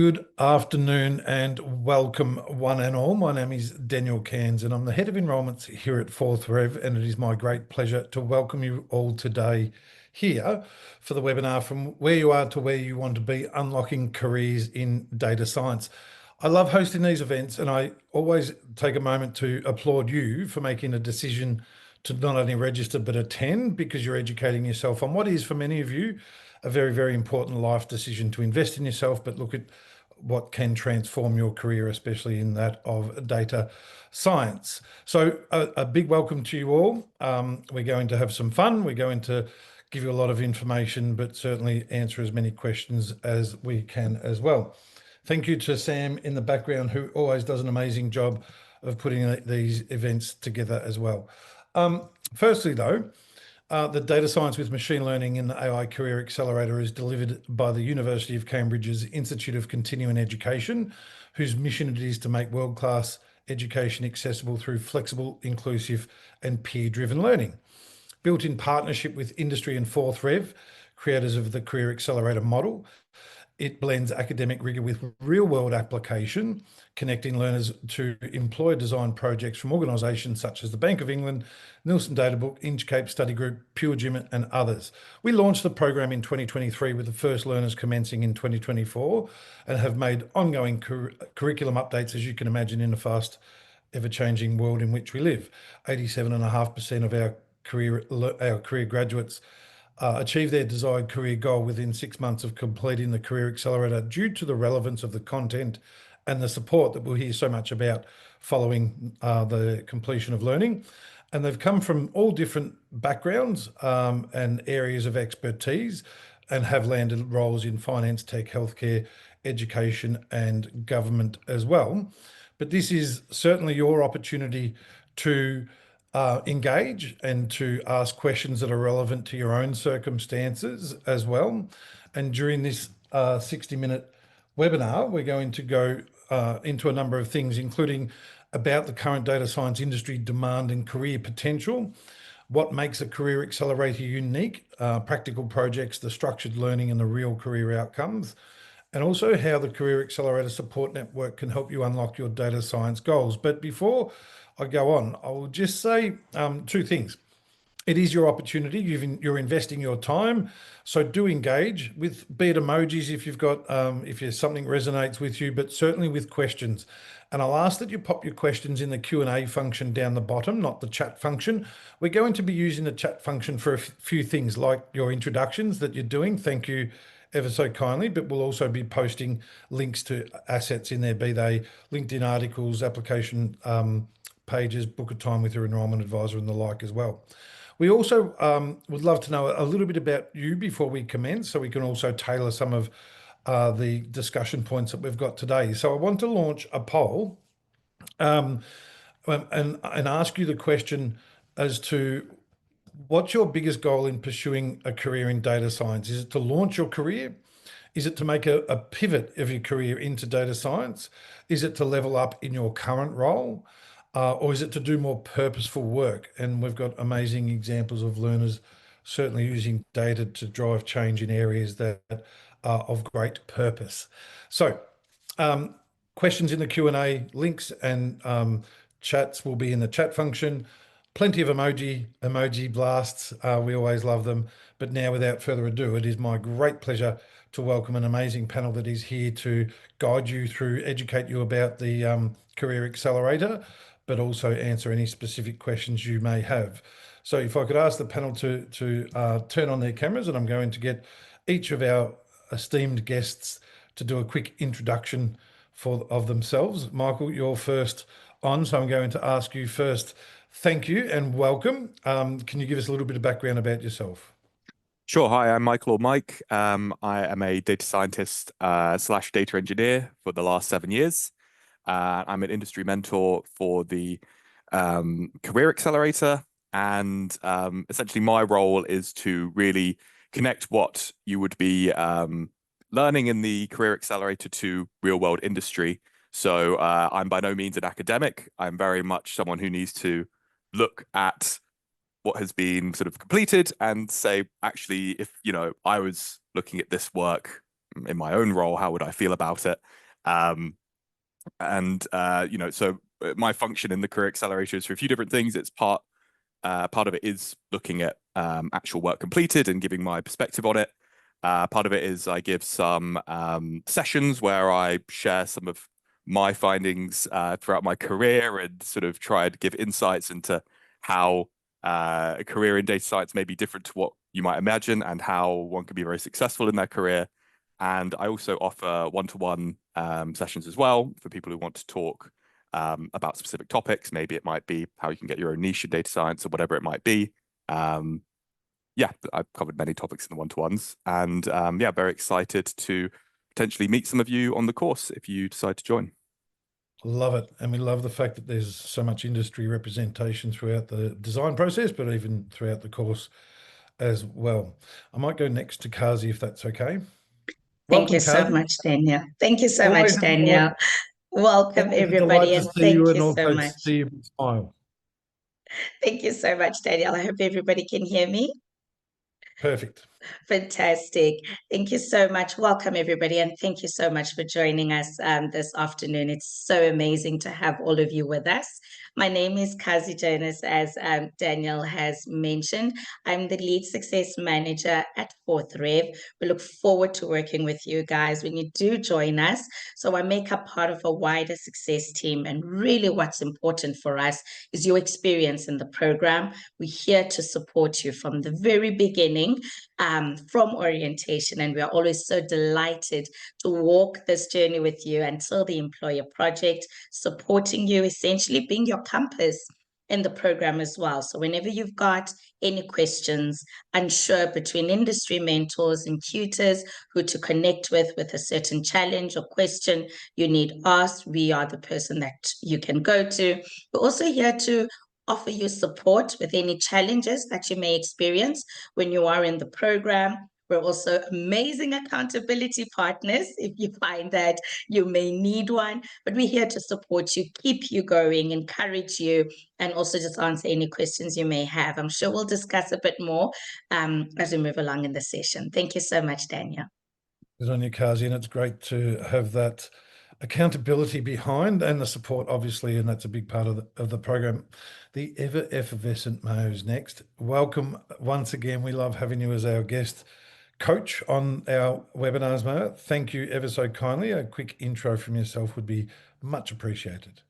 Good afternoon and welcome one and all. My name is Daniel Cairns and I'm the Head of Enrolments here at Fourth Rev, and it is my great pleasure to welcome you all today here for the webinar From Where You Are to Where You Want to Be, Unlocking Careers in Data Science. I love hosting these events and I always take a moment to applaud you for making a decision to not only register but attend, because you're educating yourself on what is, for many of you, a very, very important life decision to invest in yourself, but look at what can transform your career, especially in that of data science. So a big welcome to you all. We're going to have some fun. We're going to give you a lot of information, but certainly answer as many questions as we can as well. Thank you to Sam in the background, who always does an amazing job of putting these events together as well. Firstly, though, the Data Science with Machine Learning in the AI Career Accelerator is delivered by the University of Cambridge's Institute of Continuing Education, whose mission it is to make world-class education accessible through flexible, inclusive and peer-driven learning. Built in partnership with industry and Fourth Rev, creators of the Career Accelerator model, it blends academic rigor with real-world application, connecting learners to employer design projects from organisations such as the Bank of England, Nielsen Data Book, Inchcape Study Group, Pure Gym and others. We launched the program in 2023 with the first learners commencing in 2024 and have made ongoing curriculum updates, as you can imagine, in a fast, ever-changing world in which we live. 87.5% of our career graduates achieve their desired career goal within 6 months of completing the Career Accelerator, due to the relevance of the content and the support that we'll hear so much about following the completion of learning. And they've come from all different backgrounds and areas of expertise, and have landed roles in finance, tech, healthcare, education and government as well. But this is certainly your opportunity to engage and to ask questions that are relevant to your own circumstances as well. And during this 60-minute webinar, we're going to go into a number of things, including about the current data science industry demand and career potential, what makes a career accelerator unique, practical projects, the structured learning and the real career outcomes, and also how the Career Accelerator Support Network can help you unlock your data science goals. But before I go on, I will just say two things. It is your opportunity. You're investing your time, so do engage with, be it emojis if you've got, if something resonates with you, but certainly with questions. And I'll ask that you pop your questions in the Q&A function down the bottom, not the chat function. We're going to be using the chat function for a few things like your introductions that you're doing. Thank you ever so kindly, but we'll also be posting links to assets in there, be they LinkedIn articles, application pages, book a time with your enrolment advisor and the like as well. We also would love to know a little bit about you before we commence, so we can also tailor some of the discussion points that we've got today. So I want to launch a poll and ask you the question as to what's your biggest goal in pursuing a career in data science? Is it to launch your career? Is it to make a pivot of your career into data science? Is it to level up in your current role? Or is it to do more purposeful work? And we've got amazing examples of learners certainly using data to drive change in areas that are of great purpose. So questions in the Q&A, links and chats will be in the chat function. Plenty of emoji blasts. We always love them. But now, without further ado, it is my great pleasure to welcome an amazing panel that is here to guide you through, educate you about the Career Accelerator, but also answer any specific questions you may have. So if I could ask the panel to turn on their cameras, and I'm going to get each of our esteemed guests to do a quick introduction of themselves. Michael, you're first on, so I'm going to ask you first. Thank you and welcome. Can you give us a little bit of background about yourself? Sure. Hi, I'm Michael or Mike. I am a data scientist slash data engineer for the last 7 years. I'm an industry mentor for the Career Accelerator, and essentially my role is to really connect what you would be learning in the Career Accelerator to real world industry. So I'm by no means an academic. I'm very much someone who needs to look at what has been sort of completed and say, actually, if I was looking at this work in my own role, how would I feel about it? So my function in the Career Accelerator is for a few different things. It's part of it is looking at actual work completed and giving my perspective on it. Part of it is I give some sessions where I share some of my findings throughout my career and sort of try to give insights into how a career in data science may be different to what you might imagine and how one can be very successful in their career. And I also offer one-to-one sessions as well for people who want to talk about specific topics. Maybe it might be how you can get your own niche in data science or whatever it might be. Yeah, I've covered many topics in the one-to-ones, and yeah, very excited to potentially meet some of you on the course if you decide to join. Love it. And we love the fact that there's so much industry representation throughout the design process, but even throughout the course as well. I might go next to Kazi if that's okay. Thank you Welcome, so Kazi. much, Daniel. Thank you so much, Always a delight, Daniel. Welcome, always a delight everybody, to and see you thank and you so also to much. see you smile. Thank you so much, Daniel. I hope everybody can hear me. Perfect. Fantastic. Thank you so much. Welcome, everybody, and thank you so much for joining us this afternoon. It's so amazing to have all of you with us. My name is Kazi Jonas, as Daniel has mentioned. I'm the Lead Success Manager at Fourth Rev. We look forward to working with you guys when you do join us. So I make up part of a wider success team, and really what's important for us is your experience in the program. We're here to support you from the very beginning, from orientation, and we are always so delighted to walk this journey with you until the employer project, supporting you, essentially being your compass in the program as well. So whenever you've got any questions, unsure between industry mentors and tutors who to connect with a certain challenge or question you need asked, we are the person that you can go to. We're also here to offer you support with any challenges that you may experience when you are in the program. We're also amazing accountability partners if you find that you may need one, but we're here to support you, keep you going, encourage you, and also just answer any questions you may have. I'm sure we'll discuss a bit more as we move along in the session. Thank you so much, Daniel. Good on you, Kazi, and it's great to have that accountability behind and the support, obviously, and that's a big part of the program. The ever effervescent Mo's next. Welcome once again. We love having you as our guest coach on our webinars, Mo. Thank you ever so kindly. A quick intro from yourself would be much appreciated.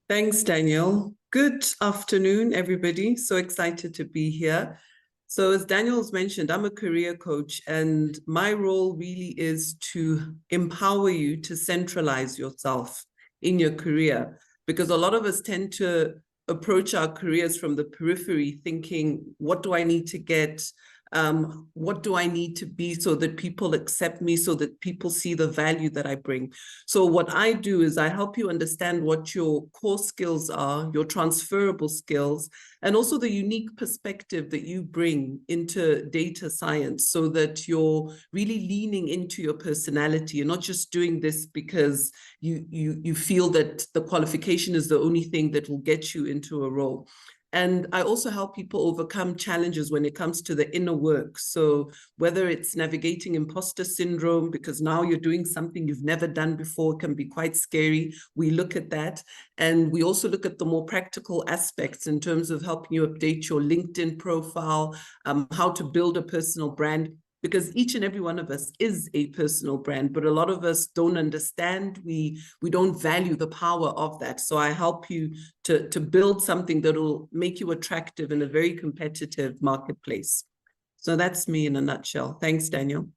Thanks, Daniel. Good afternoon, everybody. So excited to be here. So as Daniel's mentioned, I'm a career coach, and my role really is to empower you to centralize yourself in your career, because a lot of us tend to approach our careers from the periphery thinking, what do I need to get? What do I need to be so that people accept me, so that people see the value that I bring? So what I do is I help you understand what your core skills are, your transferable skills, and also the unique perspective that you bring into data science, so that you're really leaning into your personality. You're not just doing this because you feel that the qualification is the only thing that will get you into a role. And I also help people overcome challenges when it comes to the inner work. So whether it's navigating imposter syndrome, because now you're doing something you've never done before, can be quite scary. We look at that. And we also look at the more practical aspects in terms of helping you update your LinkedIn profile, how to build a personal brand, because each and every one of us is a personal brand, but a lot of us don't understand, we don't value the power of that. So I help you to build something that will make you attractive in a very competitive marketplace. So that's me in a nutshell. Thanks, Daniel.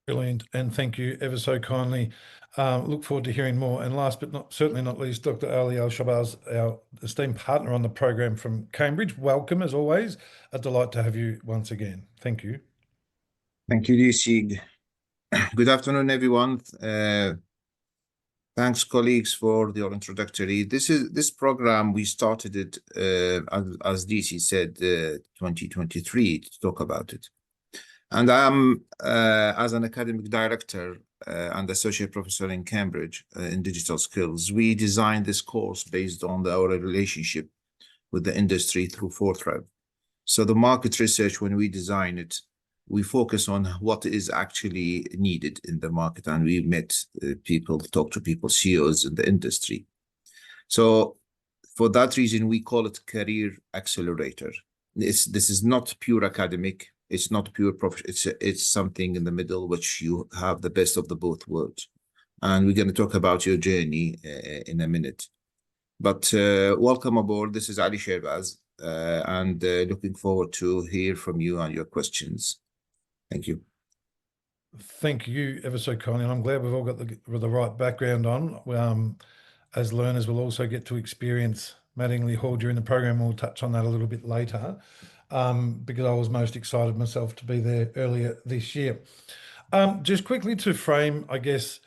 Brilliant, and thank you ever so kindly. Look forward to hearing more. And last but certainly not least, Dr. Ali Al-Shabazz, our esteemed partner on the program from Cambridge. Welcome, as always. A delight to have you once again. Thank you. Thank you, DC. Good afternoon, everyone. Thanks, colleagues, for your introductory. This program, we started it, as DC said, 2023 to talk about it. And I'm, as an academic director and associate professor in Cambridge in digital skills, we designed this course based on our relationship with the industry through Fourth Rev. So the market research, when we design it, we focus on what is actually needed in the market, and we met people, talk to people, CEOs in the industry. So for that reason, we call it career accelerator. This is not pure academic. It's not pure profit. It's something in the middle, which you have the best of the both worlds. And we're going to talk about your journey in a minute. But welcome aboard. This is Ali Sherbaz, and looking forward to hear from you and your questions. Thank you. Thank you ever so kindly. And I'm glad we've all got the right background on. As learners, we'll also get to experience Mattingly Hall during the program. We'll touch on that a little bit later, because I was most excited myself to be there earlier this year. Just quickly to frame, I guess,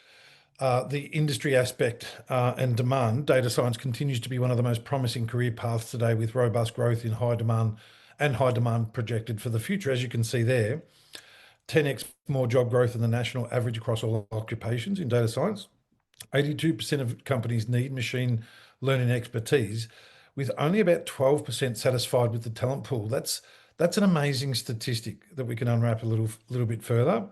the industry aspect and demand, data science continues to be one of the most promising career paths today, with robust growth in high demand projected for the future. As you can see there, 10x more job growth than the national average across all occupations in data science. 82% of companies need machine learning expertise, with only about 12% satisfied with the talent pool. That's an amazing statistic that we can unwrap a little bit further.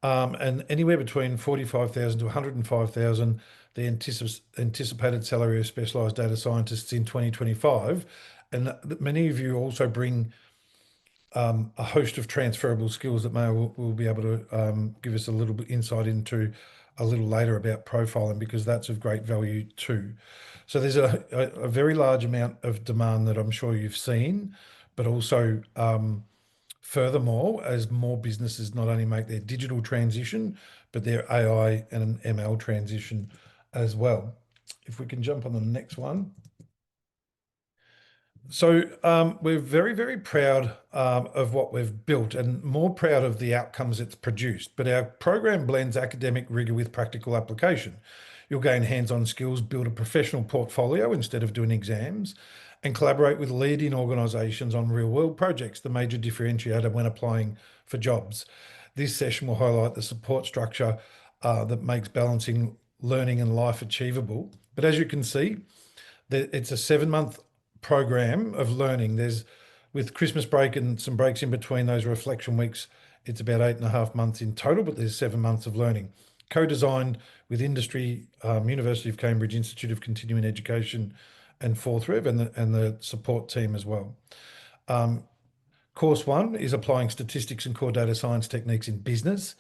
And anywhere between 45,000 to 105,000, the anticipated salary of specialised data scientists in 2025. And many of you also bring a host of transferable skills that will be able to give us a little bit insight into a little later about profiling, because that's of great value too. So there's a very large amount of demand that I'm sure you've seen, but also furthermore, as more businesses not only make their digital transition, but their AI and ML transition as well. If we can jump on the next one. So we're very, very proud of what we've built, and more proud of the outcomes it's produced. But our program blends academic rigor with practical application. You'll gain hands-on skills, build a professional portfolio instead of doing exams, and collaborate with leading organisations on real-world projects, the major differentiator when applying for jobs. This session will highlight the support structure that makes balancing learning and life achievable. But as you can see, it's a 7-month program of learning. With Christmas break and some breaks in between those reflection weeks, it's about 8.5 months in total, but there's 7 months of learning. Co-designed with industry, University of Cambridge Institute of Continuing Education and Fourth Rev and the support team as well. Course 1 is applying statistics and core data science techniques in business.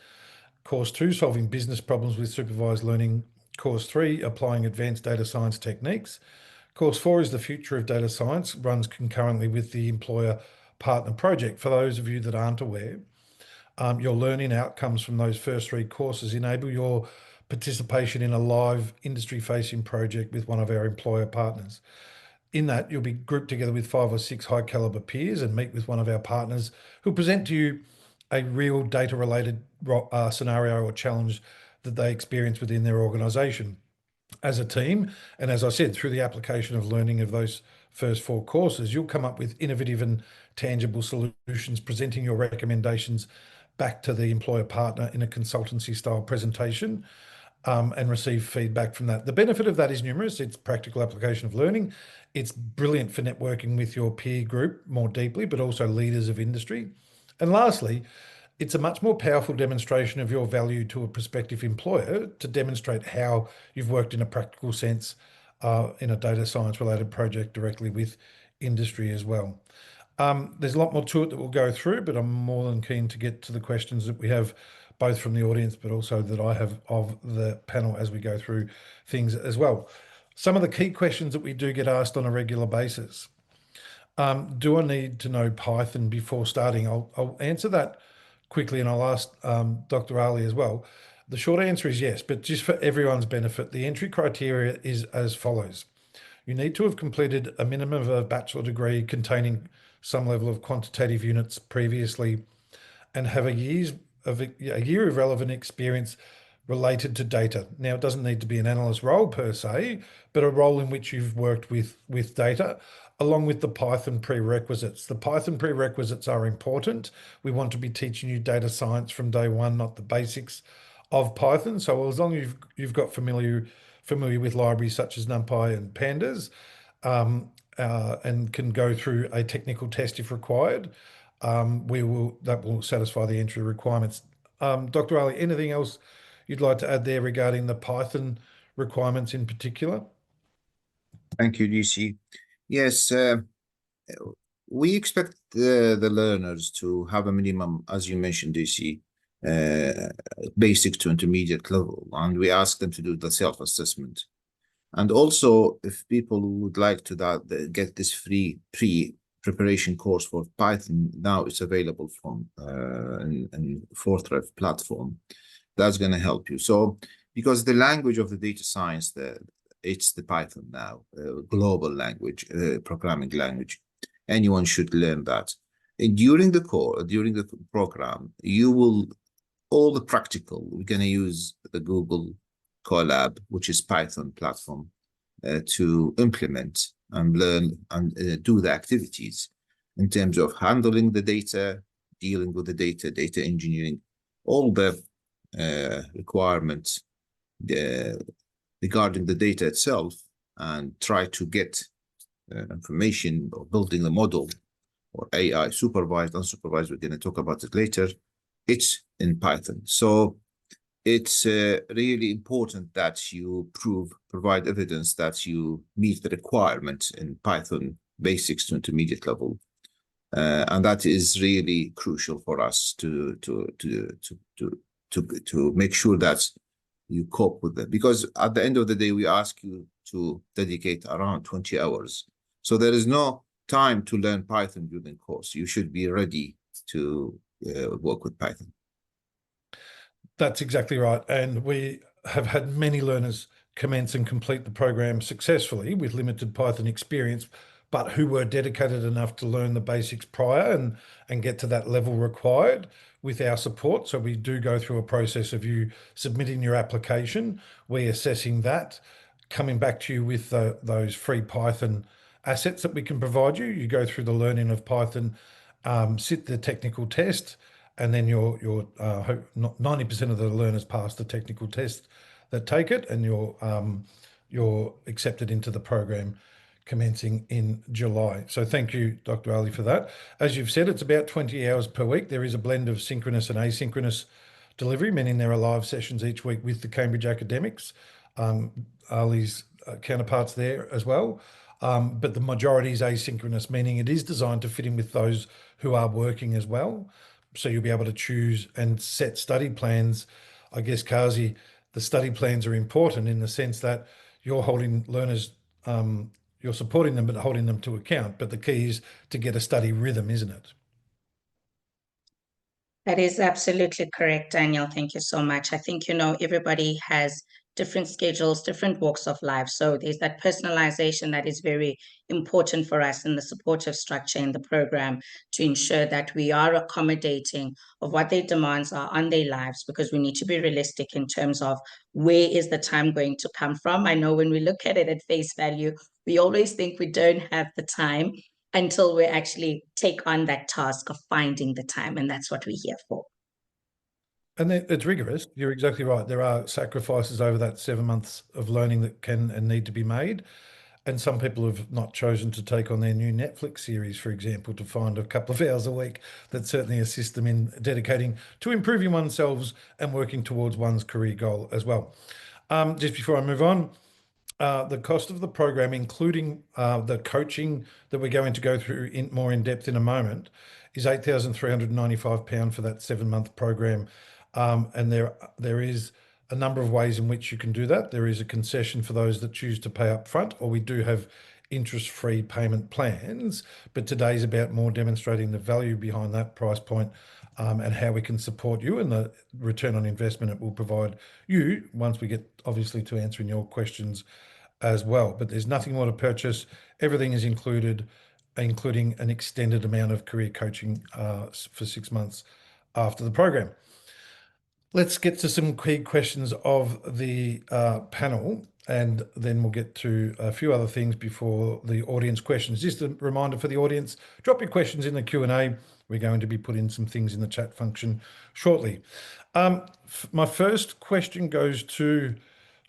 Course 2, solving business problems with supervised learning. Course 3, applying advanced data science techniques. Course 4 is the future of data science, runs concurrently with the employer partner project. For those of you that aren't aware, your learning outcomes from those first 3 courses enable your participation in a live industry-facing project with one of our employer partners. In that, you'll be grouped together with 5 or 6 high-caliber peers and meet with one of our partners who'll present to you a real data-related scenario or challenge that they experience within their organisation. As a team, and as I said, through the application of learning of those first 4 courses, you'll come up with innovative and tangible solutions, presenting your recommendations back to the employer partner in a consultancy style presentation, and receive feedback from that. The benefit of that is numerous. It's practical application of learning. It's brilliant for networking with your peer group more deeply, but also leaders of industry. And lastly, it's a much more powerful demonstration of your value to a prospective employer to demonstrate how you've worked in a practical sense in a data science related project directly with industry as well. There's a lot more to it that we'll go through, but I'm more than keen to get to the questions that we have both from the audience, but also that I have of the panel as we go through things as well. Some of the key questions that we do get asked on a regular basis. Do I need to know Python before starting? I'll answer that quickly, and I'll ask Dr. Ali as well. The short answer is yes, but just for everyone's benefit, the entry criteria is as follows. You need to have completed a minimum of a bachelor degree containing some level of quantitative units previously, and have a year of relevant experience related to data. Now, it doesn't need to be an analyst role per se, but a role in which you've worked with data, along with the Python prerequisites. The Python prerequisites are important. We want to be teaching you data science from day one, not the basics of Python. So as long as you've got familiar with libraries such as NumPy and Pandas, and can go through a technical test if required, that will satisfy the entry requirements. Dr. Ali, anything else you'd like to add there regarding the Python requirements in particular? Thank you, DC. Yes, we expect the learners to have a minimum, as you mentioned, DC, basic to intermediate level, and we ask them to do the self-assessment. And also, if people would like to get this free pre-preparation course for Python, now it's available from in Fortrev platform. That's going to help you. So, because the language of the data science, it's the Python now, global language, programming language. Anyone should learn that. And during the program, you will all the practical. We're going to use the Google Colab, which is Python platform, to implement and learn and do the activities in terms of handling the data, dealing with the data engineering, all the requirements regarding the data itself, and try to get information or building a model or AI, supervised, unsupervised. We're going to talk about it later. It's in Python. So it's really important that you provide evidence that you meet the requirement in Python basics to intermediate level. And that is really crucial for us to make sure that you cope with it. Because at the end of the day, we ask you to dedicate around 20 hours. So there is no time to learn Python during the course. You should be ready to work with Python. That's exactly right. And we have had many learners commence and complete the program successfully with limited Python experience, but who were dedicated enough to learn the basics prior and get to that level required with our support. So we do go through a process of you submitting your application, we assessing that, coming back to you with those free Python assets that we can provide you. You go through the learning of Python, sit the technical test, and then you're 90% of the learners pass the technical test that take it, and you're accepted into the program commencing in July. So thank you, Dr. Ali, for that. As you've said, it's about 20 hours per week. There is a blend of synchronous and asynchronous delivery, meaning there are live sessions each week with the Cambridge academics, Ali's counterparts there as well. But the majority is asynchronous, meaning it is designed to fit in with those who are working as well. So you'll be able to choose and set study plans. I guess, Kazi, the study plans are important in the sense that you're holding learners, you're supporting them, but holding them to account. But the key is to get a study rhythm, isn't it? That is absolutely correct, Daniel. Thank you so much. I think, everybody has different schedules, different walks of life. So there's that personalization that is very important for us in the supportive structure in the program to ensure that we are accommodating of what their demands are on their lives, because we need to be realistic in terms of where is the time going to come from. I know when we look at it at face value, we always think we don't have the time until we actually take on that task of finding the time. And that's what we're here for. And it's rigorous. You're exactly right. There are sacrifices over that 7 months of learning that can and need to be made. And some people have not chosen to take on their new Netflix series, for example, to find a couple of hours a week that certainly assist them in dedicating to improving oneself and working towards one's career goal as well. Just before I move on, the cost of the program, including the coaching that we're going to go through more in depth in a moment, is £8,395 for that 7-month program. And there is a number of ways in which you can do that. There is a concession for those that choose to pay up front, or we do have interest-free payment plans. But today's about more demonstrating the value behind that price point, and how we can support you and the return on investment it will provide you once we get obviously to answering your questions as well. But there's nothing more to purchase. Everything is included, including an extended amount of career coaching for 6 months after the program. Let's get to some key questions of the panel, and then we'll get to a few other things before the audience questions. Just a reminder for the audience, drop your questions in the Q&A. We're going to be putting some things in the chat function shortly. My first question goes to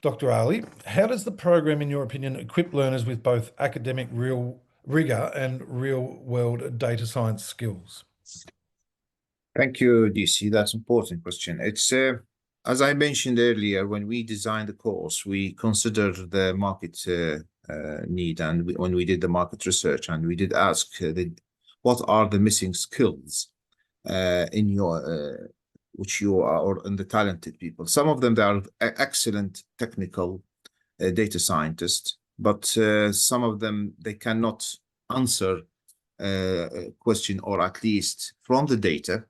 Dr. Ali. How does the program, in your opinion, equip learners with both academic real rigor and real-world data science skills? Thank you, DC. That's an important question. It's as I mentioned earlier, when we designed the course, we considered the market need, and when we did the market research, and we did ask what are the missing skills in your which you are, or in the talented people. Some of them, they are excellent technical data scientists, but some of them, they cannot answer a question, or at least from the data.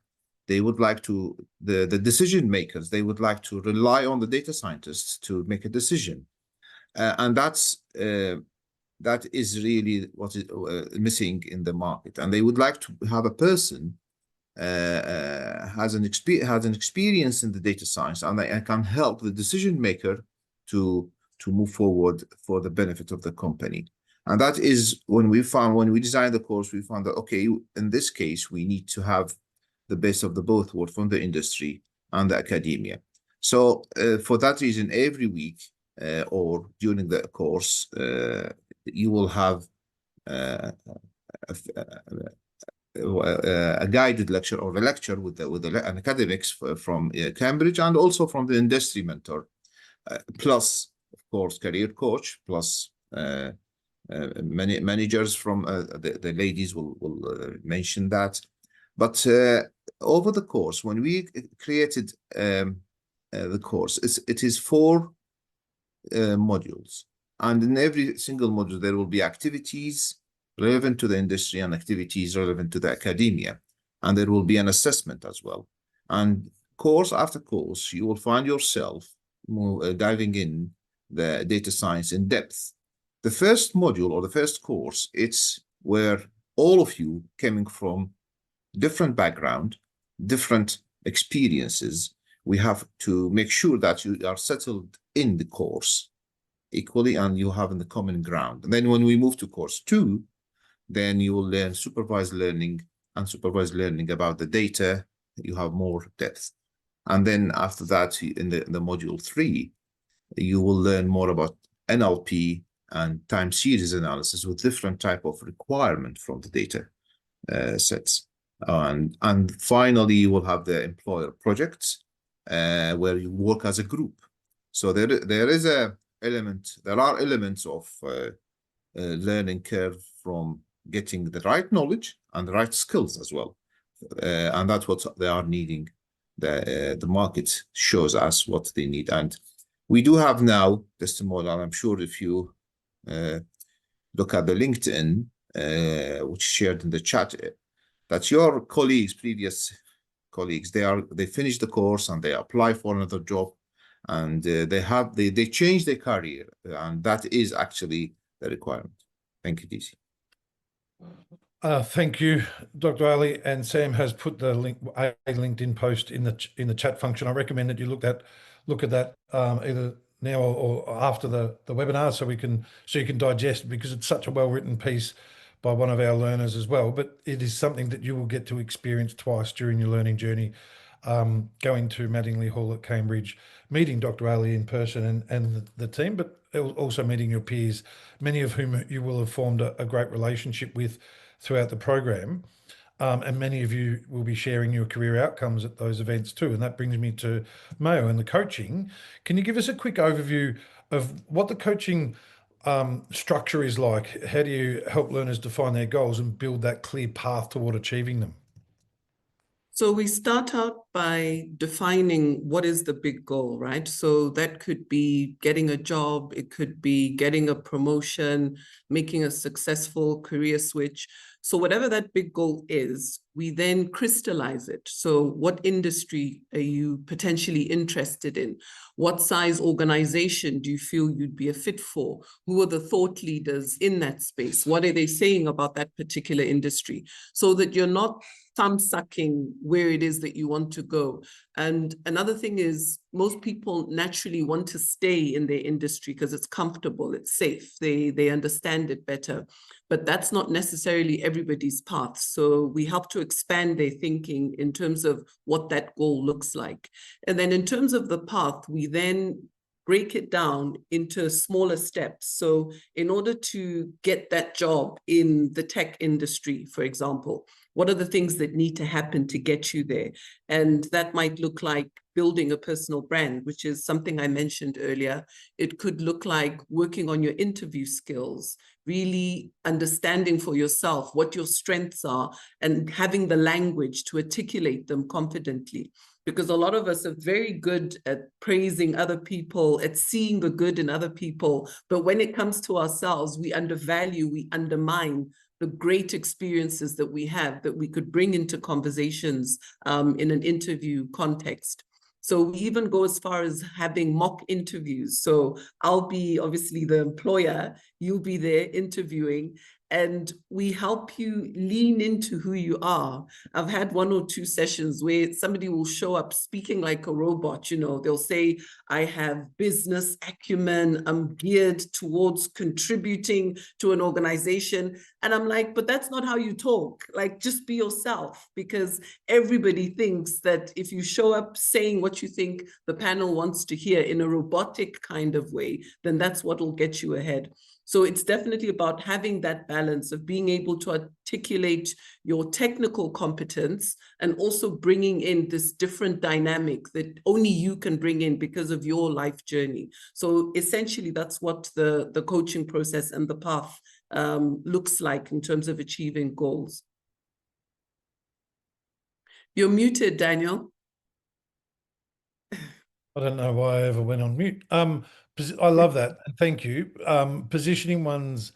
They would like to, the decision makers, they would like to rely on the data scientists to make a decision. And that is really what is missing in the market. And they would like to have a person has an experience in the data science, and they can help the decision maker to move forward for the benefit of the company. And that is when we designed the course, we found that, okay, in this case, we need to have the best of the both worlds, from the industry and the academia. So for that reason, every week or during the course, you will have a guided lecture, or a lecture with an academics from Cambridge, and also from the industry mentor, plus, of course, career coach, plus many managers from the ladies will mention that. But over the course, when we created the course, it is 4 modules, and in every single module there will be activities relevant to the industry and activities relevant to the academia, and there will be an assessment as well. And course after course, you will find yourself diving in the data science in depth. The first module, or the first course, it's where all of you coming from different background, different experiences, we have to make sure that you are settled in the course equally, and you have in the common ground. And then when we move to course 2, then you will learn supervised learning, and supervised learning about the data, you have more depth. And then after that, in the module 3, you will learn more about NLP and time series analysis with different type of requirement from the data sets. And finally, you will have the employer projects where you work as a group. So there are elements of learning curve from getting the right knowledge and the right skills as well, and that's what they are needing. The market shows us what they need, and we do have now testimonial. I'm sure if you look at the LinkedIn, which shared in the chat, that your colleagues, previous colleagues, they finish the course and they apply for another job, and they change their career, and that is actually the requirement. Thank you, DC. Thank you, Dr. Ali, and Sam has put the link, a LinkedIn post in the chat function. I recommend that you look at that either now or after the webinar, so you can digest, because it's such a well-written piece by one of our learners as well. But it is something that you will get to experience twice during your learning journey, going to Mattingly Hall at Cambridge, meeting Dr. Ali in person and the team, but also meeting your peers, many of whom you will have formed a great relationship with throughout the program. And many of you will be sharing your career outcomes at those events too. And that brings me to Mayo and the coaching. Can you give us a quick overview of what the coaching structure is like? How do you help learners define their goals and build that clear path toward achieving them? So we start out by defining what is the big goal, right? So that could be getting a job, it could be getting a promotion, making a successful career switch. So whatever that big goal is, we then crystallize it. So what industry are you potentially interested in? What size organization do you feel you'd be a fit for? Who are the thought leaders in that space? What are they saying about that particular industry? So that you're not thumb-sucking where it is that you want to go. And another thing is, most people naturally want to stay in their industry because it's comfortable, it's safe, they understand it better. But that's not necessarily everybody's path. So we help to expand their thinking in terms of what that goal looks like. And then in terms of the path, we then break it down into smaller steps. So in order to get that job in the tech industry, for example, what are the things that need to happen to get you there? And that might look like building a personal brand, which is something I mentioned earlier. It could look like working on your interview skills, really understanding for yourself what your strengths are and having the language to articulate them confidently. Because a lot of us are very good at praising other people, at seeing the good in other people. But when it comes to ourselves, we undervalue, we undermine the great experiences that we have that we could bring into conversations in an interview context. So we even go as far as having mock interviews. So I'll be obviously the employer, you'll be there interviewing, and we help you lean into who you are. I've had 1 or 2 sessions where somebody will show up speaking like a robot. You know, they'll say, I have business acumen, I'm geared towards contributing to an organization. And I'm like, but that's not how you talk. Like, just be yourself, because everybody thinks that if you show up saying what you think the panel wants to hear in a robotic kind of way, then that's what will get you ahead. So it's definitely about having that balance of being able to articulate your technical competence and also bringing in this different dynamic that only you can bring in because of your life journey. So essentially, that's what the coaching process and the path looks like in terms of achieving goals. You're muted, Daniel. I don't know why I ever went on mute. I love that. Thank you. Positioning one's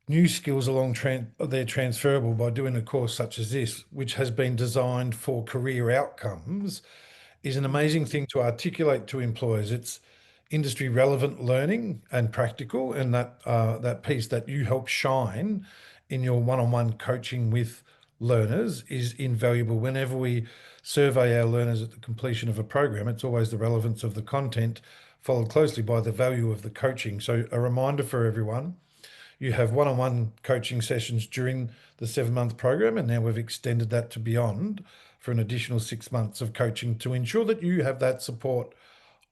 new skills along they're transferable by doing a course such as this, which has been designed for career outcomes, is an amazing thing to articulate to employers. It's industry relevant learning and practical, and that piece that you help shine in your one-on-one coaching with learners is invaluable. Whenever we survey our learners at the completion of a program, it's always the relevance of the content followed closely by the value of the coaching. So a reminder for everyone, you have one-on-one coaching sessions during the 7-month program, and now we've extended that to beyond for an additional 6 months of coaching to ensure that you have that support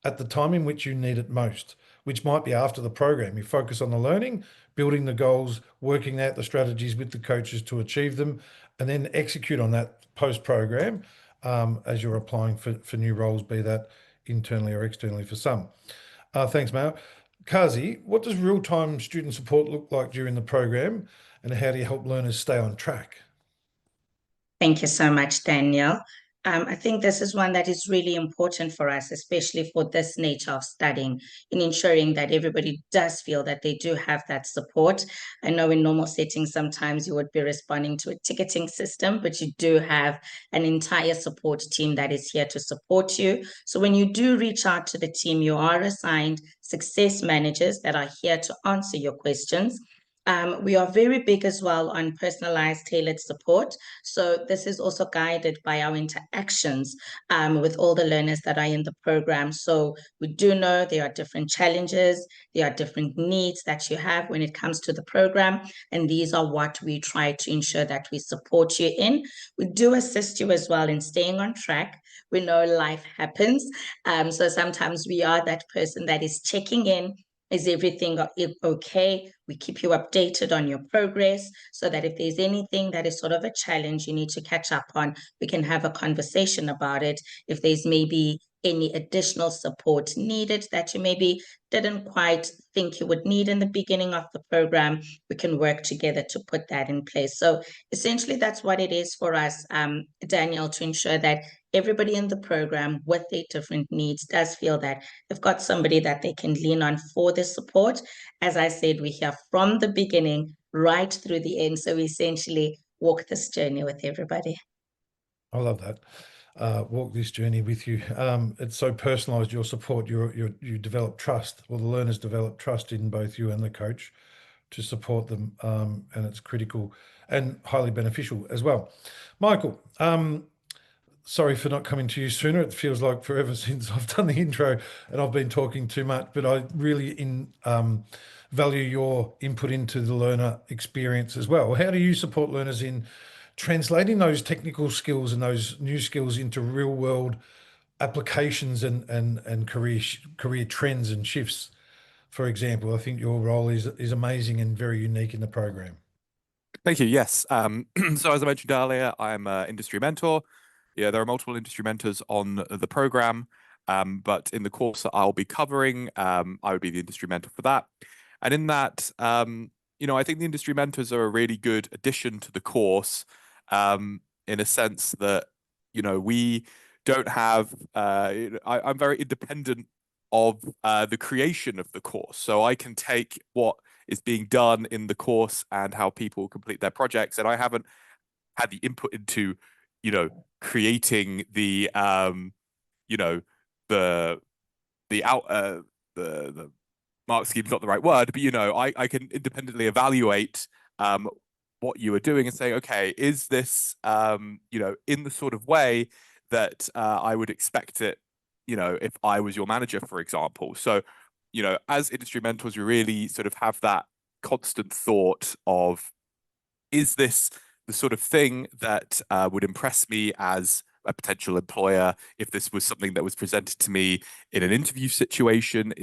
at the time in which you need it most, which might be after the program. You focus on the learning, building the goals, working out the strategies with the coaches to achieve them, and then execute on that post-program as you're applying for new roles, be that internally or externally for some. Thanks, Mao. Kazi, what does real-time student support look like during the program, and how do you help learners stay on track? Thank you so much, Daniel. I think this is one that is really important for us, especially for this nature of studying, in ensuring that everybody does feel that they do have that support. I know in normal settings, sometimes you would be responding to a ticketing system, but you do have an entire support team that is here to support you. So when you do reach out to the team, you are assigned success managers that are here to answer your questions. We are very big as well on personalized, tailored support. So this is also guided by our interactions with all the learners that are in the program. So we do know there are different challenges, there are different needs that you have when it comes to the program, and these are what we try to ensure that we support you in. We do assist you as well in staying on track. We know life happens. So sometimes we are that person that is checking in. Is everything okay? We keep you updated on your progress so that if there's anything that is sort of a challenge you need to catch up on, we can have a conversation about it. If there's maybe any additional support needed that you maybe didn't quite think you would need in the beginning of the program, we can work together to put that in place. So essentially, that's what it is for us, Daniel, to ensure that everybody in the program with their different needs does feel that they've got somebody that they can lean on for the support. As I said, we're here from the beginning right through the end. So we essentially walk this journey with everybody. I love that. Walk this journey with you. It's so personalized, your support. You develop trust, or the learners develop trust in both you and the coach to support them, and it's critical and highly beneficial as well. Michael, sorry for not coming to you sooner. It feels like forever since I've done the intro and I've been talking too much, but I really value your input into the learner experience as well. How do you support learners in translating those technical skills and those new skills into real world applications and career trends and shifts, for example. I think your role is amazing and very unique in the program. Thank you. Yes. So as I mentioned earlier, I'm an industry mentor. Yeah, there are multiple industry mentors on the program, but in the course that I'll be covering, I would be the industry mentor for that. And in that, I think the industry mentors are a really good addition to the course, in a sense that, we don't have. I'm very independent of the creation of the course, so I can take what is being done in the course and how people complete their projects. And I haven't had the input into, creating the, the the out the mark scheme's not the right word, but I can independently evaluate what you are doing and say, okay, is this in the sort of way that I would expect it, if I was your manager, for example. So, as industry mentors, you really sort of have that constant thought of, is this the sort of thing that would impress me as a potential employer if this was something that was presented to me in an interview situation?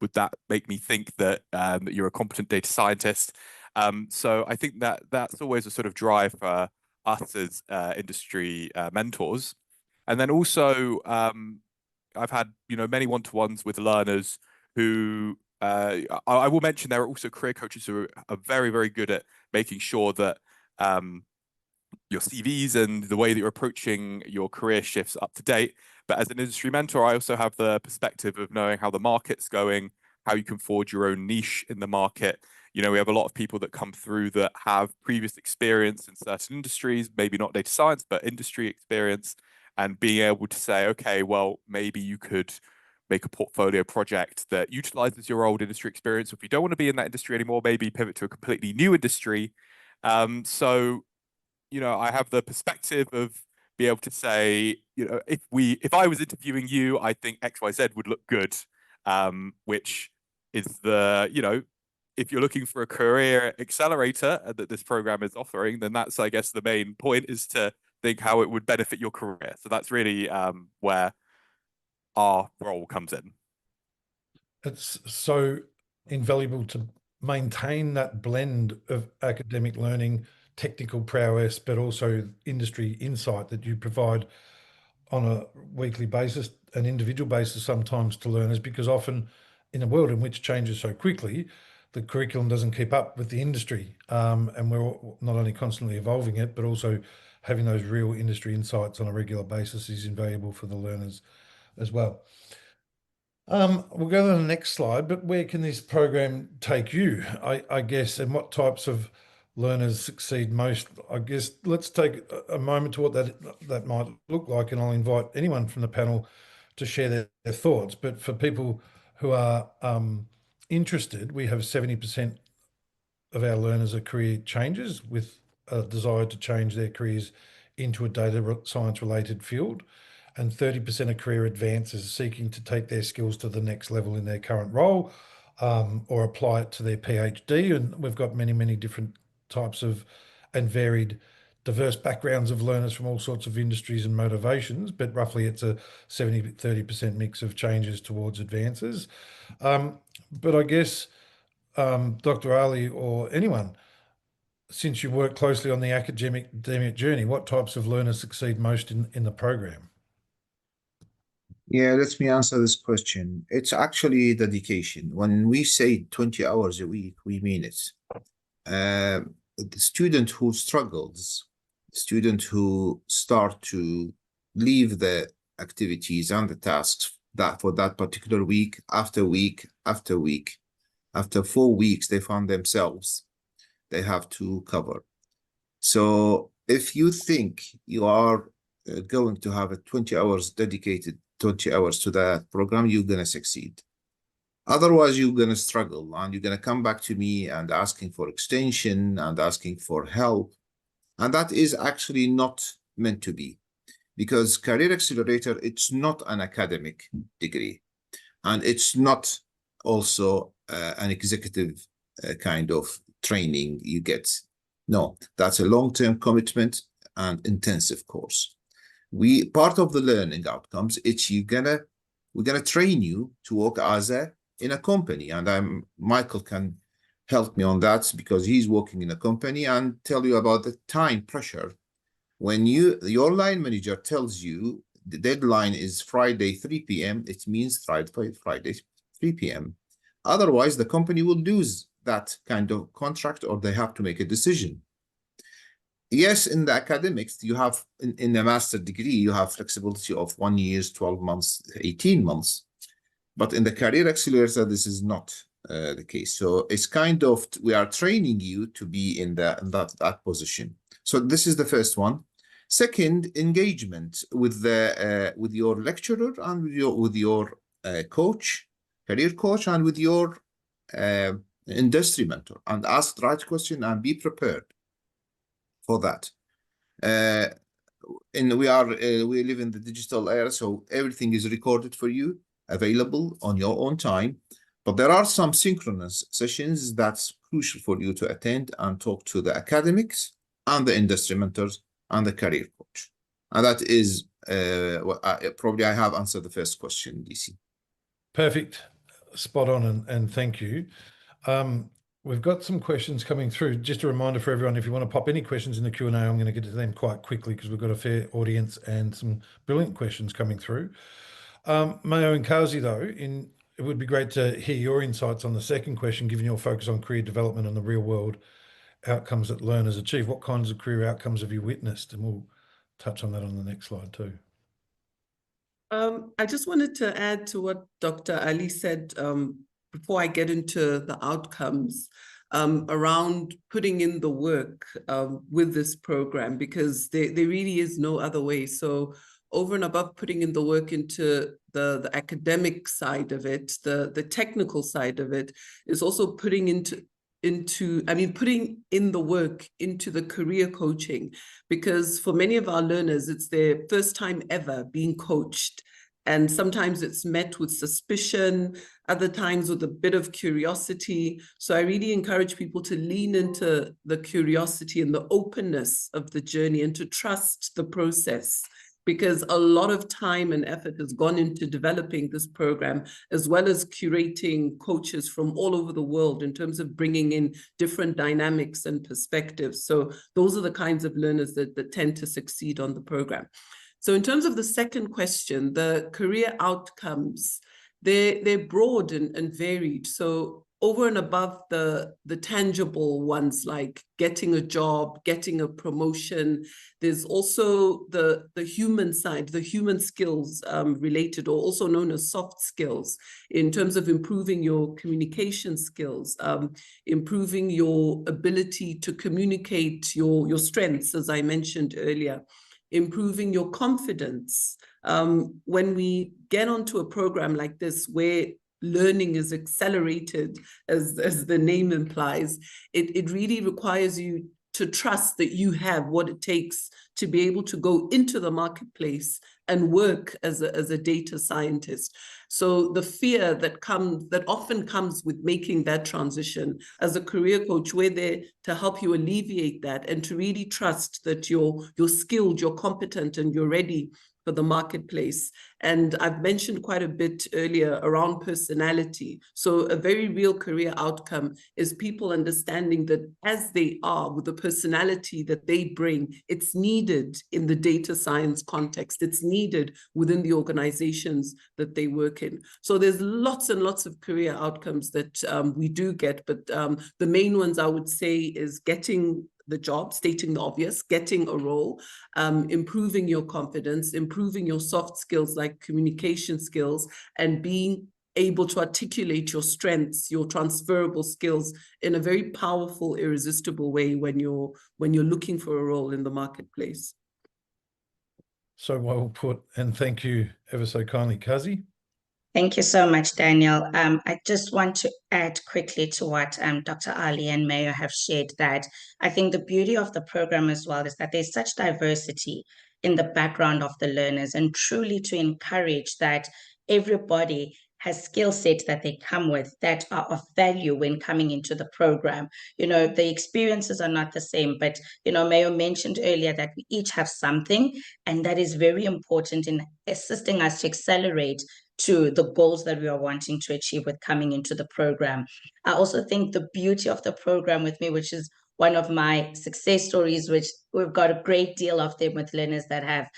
Would that make me think that that you're a competent data scientist? So I think that that's always a sort of drive for us as industry mentors. And then also, I've had many one-to-ones with learners who I will mention there are also career coaches who are very, very good at making sure that your CVs and the way that you're approaching your career shifts up to date. But as an industry mentor, I also have the perspective of knowing how the market's going, how you can forge your own niche in the market. We have a lot of people that come through that have previous experience in certain industries, maybe not data science, but industry experience, and being able to say, okay, well, maybe you could make a portfolio project that utilizes your old industry experience. If you don't want to be in that industry anymore, maybe pivot to a completely new industry. So, I have the perspective of be able to say, if I was interviewing you, I think XYZ would look good, which is if you're looking for a career accelerator that this program is offering, then that's, I guess, the main point, is to think how it would benefit your career. So that's really where our role comes in. It's so invaluable to maintain that blend of academic learning, technical prowess, but also industry insight that you provide on a weekly basis, an individual basis sometimes, to learners, because often in a world in which changes so quickly, the curriculum doesn't keep up with the industry. And we're not only constantly evolving it, but also having those real industry insights on a regular basis is invaluable for the learners as well. We'll go to the next slide, but where can this program take you, I guess, and what types of learners succeed most? I guess let's take a moment to what that might look like, and I'll invite anyone from the panel to share their thoughts. But for people who are interested, we have 70% of our learners are career changers with a desire to change their careers into a data science related field, and 30% of career advancers seeking to take their skills to the next level in their current role, or apply it to their PhD. And we've got many, many different types of and varied, diverse backgrounds of learners from all sorts of industries and motivations, but roughly it's a 70-30% mix of changes towards advances. But I guess, Dr. Ali or anyone, since you work closely on the academic journey, what types of learners succeed most in the program? Yeah, let me answer this question. It's actually dedication. When we say 20 hours a week, we mean it. The student who struggles, the student who start to leave the activities and the tasks that for that particular week after week after week, after 4 weeks, they found themselves, they have to cover. So if you think you are going to have a 20 hours dedicated 20 hours to that program, you're going to succeed. Otherwise, you're going to struggle, and you're going to come back to me and asking for extension and asking for help. And that is actually not meant to be, because Career Accelerator, it's not an academic degree, and it's not also an executive kind of training you get. No, that's a long-term commitment and intensive course. Part of the learning outcomes, we're gonna train you to work in a company, and Michael can help me on that because he's working in a company, and tell you about the time pressure. When your line manager tells you the deadline is Friday 3 p.m., it means Friday 3 p.m. Otherwise, the company will lose that kind of contract, or they have to make a decision. Yes, in the academics, you have in the master degree, you have flexibility of 1 year, 12 months, 18 months. But in the career accelerator, this is not the case. So it's kind of, we are training you to be in that position. So this is the first one. Second, engagement with your lecturer and with your coach, career coach, and with your industry mentor, and ask the right question and be prepared for that. And we live in the digital era, so everything is recorded for you, available on your own time. But there are some synchronous sessions that's crucial for you to attend and talk to the academics and the industry mentors and the career coach. And that is probably I have answered the first question, DC. Perfect. Spot on, and thank you. We've got some questions coming through. Just a reminder for everyone, if you want to pop any questions in the Q&A, I'm going to get to them quite quickly because we've got a fair audience and some brilliant questions coming through. Mayo and Kazi, though, it would be great to hear your insights on the second question, given your focus on career development and the real world outcomes that learners achieve. What kinds of career outcomes have you witnessed? And we'll touch on that on the next slide too. I just wanted to add to what Dr. Ali said before I get into the outcomes around putting in the work with this program, because there really is no other way. So over and above putting in the work into the academic side of it, the technical side of it, is also putting in the work into the career coaching, because for many of our learners, it's their first time ever being coached. And sometimes it's met with suspicion, other times with a bit of curiosity. So I really encourage people to lean into the curiosity and the openness of the journey and to trust the process, because a lot of time and effort has gone into developing this program, as well as curating coaches from all over the world in terms of bringing in different dynamics and perspectives. So those are the kinds of learners that tend to succeed on the program. So in terms of the second question, the career outcomes, they're broad and varied. So over and above the tangible ones like getting a job, getting a promotion, there's also the human side, the human skills related, or also known as soft skills, in terms of improving your communication skills, improving your ability to communicate your strengths, as I mentioned earlier, improving your confidence. When we get onto a program like this where learning is accelerated, as the name implies, it really requires you to trust that you have what it takes to be able to go into the marketplace and work as a data scientist. So the fear that often comes with making that transition, as a career coach, we're there to help you alleviate that and to really trust that you're skilled, you're competent, and you're ready for the marketplace. And I've mentioned quite a bit earlier around personality. So a very real career outcome is people understanding that as they are, with the personality that they bring, it's needed in the data science context. It's needed within the organizations that they work in. So there's lots and lots of career outcomes that we do get, but the main ones I would say is getting the job, stating the obvious, getting a role, improving your confidence, improving your soft skills like communication skills, and being able to articulate your strengths, your transferable skills in a very powerful, irresistible way when you're looking for a role in the marketplace. So well put, and thank you ever so kindly, Kazi. Thank you so much, Daniel. I just want to add quickly to what Dr. Ali and Mayo have shared, that I think the beauty of the program as well is that there's such diversity in the background of the learners, and truly to encourage that everybody has skill sets that they come with that are of value when coming into the program. The experiences are not the same, but, Mayo mentioned earlier that we each have something, and that is very important in assisting us to accelerate to the goals that we are wanting to achieve with coming into the program. I also think the beauty of the program with me, which is one of my success stories, which we've got a great deal of them with learners that have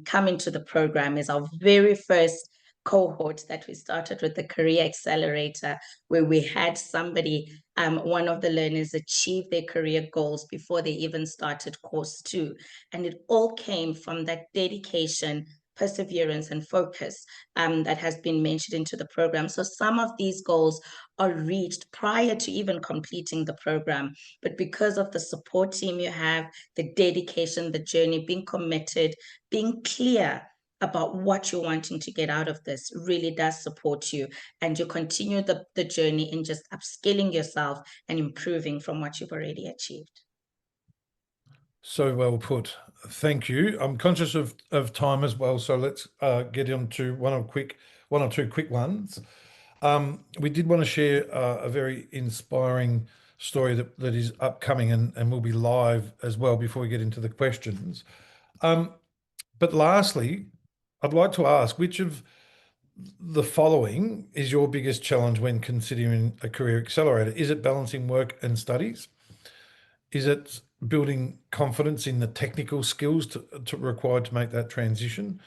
come into the program, is our very first cohort that we started with the Career Accelerator, where we had somebody, one of the learners, achieve their career goals before they even started course 2. And it all came from that dedication, perseverance, and focus that has been mentioned into the program. So some of these goals are reached prior to even completing the program, but because of the support team you have, the dedication, the journey, being committed, being clear about what you're wanting to get out of this really does support you, and you continue the journey in just upskilling yourself and improving from what you've already achieved. So well put. Thank you. I'm conscious of time as well, so let's get into one or two quick ones. We did want to share a very inspiring story that is upcoming and will be live as well before we get into the questions. But lastly, I'd like to ask, which of the following is your biggest challenge when considering a career accelerator? Is it balancing work and studies? Is it building confidence in the technical skills to required to make that transition?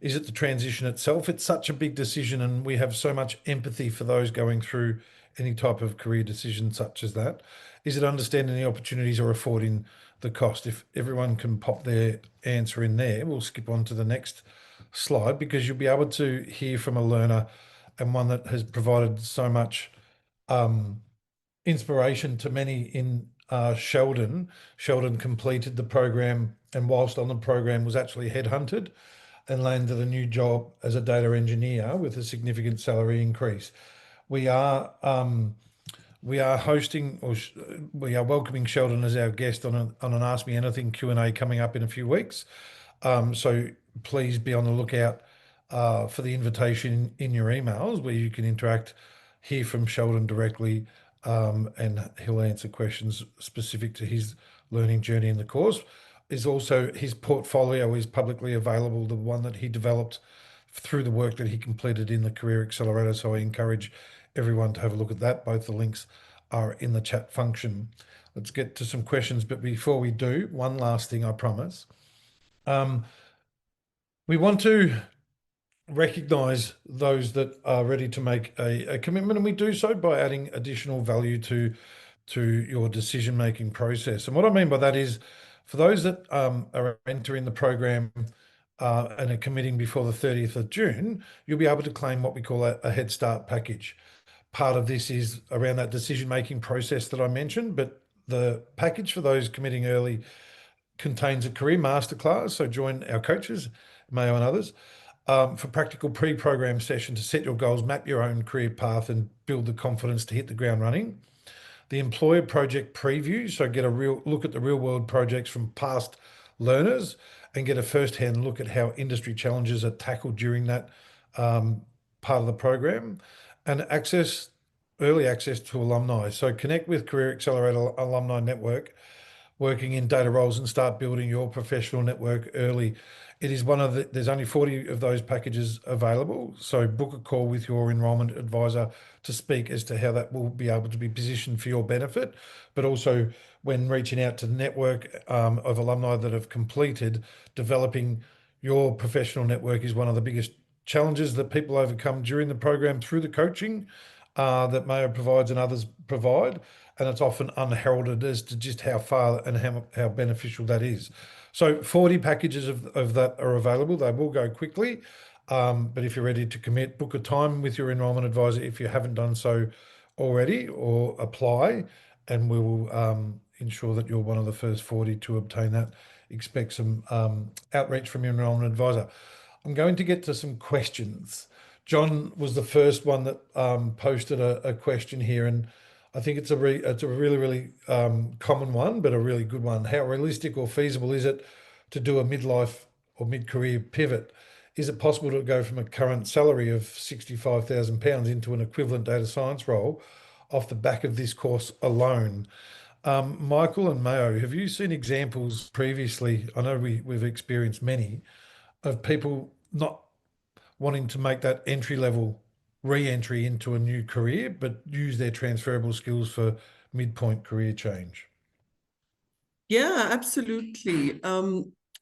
Is it the transition itself? It's such a big decision, and we have so much empathy for those going through any type of career decision such as that. Is it understanding the opportunities or affording the cost? If everyone can pop their answer in there, we'll skip on to the next slide, because you'll be able to hear from a learner and one that has provided so much inspiration to many in Sheldon. Sheldon completed the program, and whilst on the program was actually headhunted and landed a new job as a data engineer with a significant salary increase. We are hosting, we are welcoming Sheldon as our guest on an Ask Me Anything Q&A coming up in a few weeks. So please be on the lookout for the invitation in your emails, where you can interact, hear from Sheldon directly, and he'll answer questions specific to his learning journey in the course. Is also, his portfolio is publicly available, the one that he developed through the work that he completed in the Career Accelerator. So I encourage everyone to have a look at that. Both the links are in the chat function. Let's get to some questions, but before we do, one last thing, I promise. We want to recognise those that are ready to make a commitment, and we do so by adding additional value to your decision-making process. And what I mean by that is, for those that are entering the program and are committing before the 30th of June, you'll be able to claim what we call a Head Start package. Part of this is around that decision-making process that I mentioned, but the package for those committing early contains a career masterclass. So join our coaches, Mayo and others, for practical pre-program session to set your goals, map your own career path, and build the confidence to hit the ground running. The employer project preview, so get a real look at the real world projects from past learners and get a first-hand look at how industry challenges are tackled during that part of the program. And early access to alumni. So connect with Career Accelerator Alumni Network, working in data roles, and start building your professional network early. It is there's only 40 of those packages available. So book a call with your enrollment advisor to speak as to how that will be able to be positioned for your benefit. But also, when reaching out to the network of alumni that have completed, developing your professional network is one of the biggest challenges that people overcome during the program through the coaching that Mayo provides and others provide. And it's often unheralded as to just how far and how beneficial that is. So 40 packages of that are available. They will go quickly, but if you're ready to commit, book a time with your enrollment advisor if you haven't done so already, or apply, and we will ensure that you're one of the first 40 to obtain that. Expect some outreach from your enrollment advisor. I'm going to get to some questions. John was the first one that posted a question here, and I think it's a really common one, but a really good one. How realistic or feasible is it to do a midlife or mid-career pivot is it possible to go from a current salary of £65,000 into an equivalent data science role off the back of this course alone? Michael and Mayo, have you seen examples previously? I know we've experienced many of people not wanting to make that entry level re-entry into a new career, but use their transferable skills for midpoint career change. Yeah, absolutely.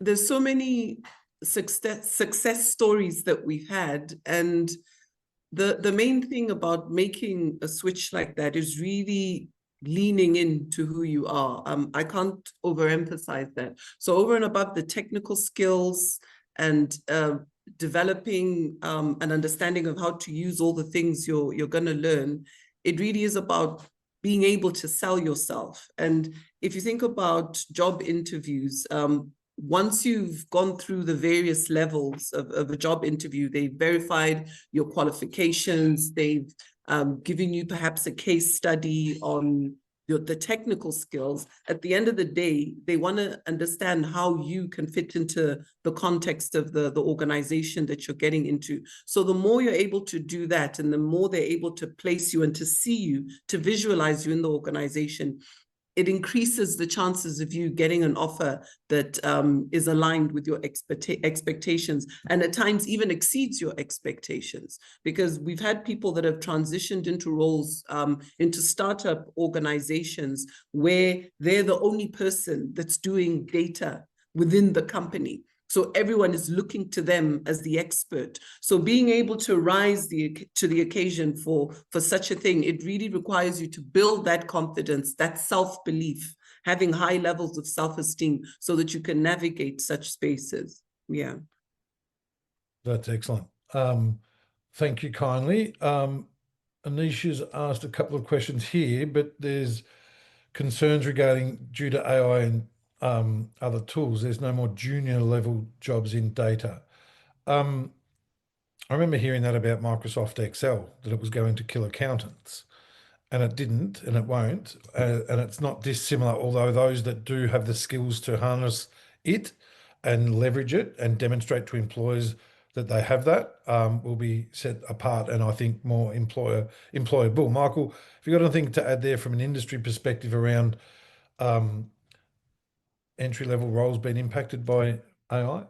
There's so many success stories that we've had, and the main thing about making a switch like that is really leaning into who you are. I can't overemphasize that. So over and above the technical skills and developing an understanding of how to use all the things you're going to learn, it really is about being able to sell yourself. And if you think about job interviews, once you've gone through the various levels of a job interview, they've verified your qualifications, they've given you perhaps a case study on the technical skills. At the end of the day, they want to understand how you can fit into the context of the organization that you're getting into. So the more you're able to do that, and the more they're able to place you and to see you, to visualize you in the organization, it increases the chances of you getting an offer that is aligned with your expectations, and at times even exceeds your expectations. Because we've had people that have transitioned into roles, into startup organizations, where they're the only person that's doing data within the company. So everyone is looking to them as the expert. So being able to rise to the occasion for such a thing, it really requires you to build that confidence, that self-belief, having high levels of self-esteem so that you can navigate such spaces. Yeah. That's excellent. Thank you kindly. Anisha's asked a couple of questions here, but there's concerns regarding due to AI and other tools, there's no more junior level jobs in data. I remember hearing that about Microsoft Excel, that it was going to kill accountants, and it didn't, and it won't. And it's not dissimilar, although those that do have the skills to harness it and leverage it and demonstrate to employers that they have that will be set apart, and I think more employable. Michael, have you got anything to add there from an industry perspective around entry-level roles being impacted by AI?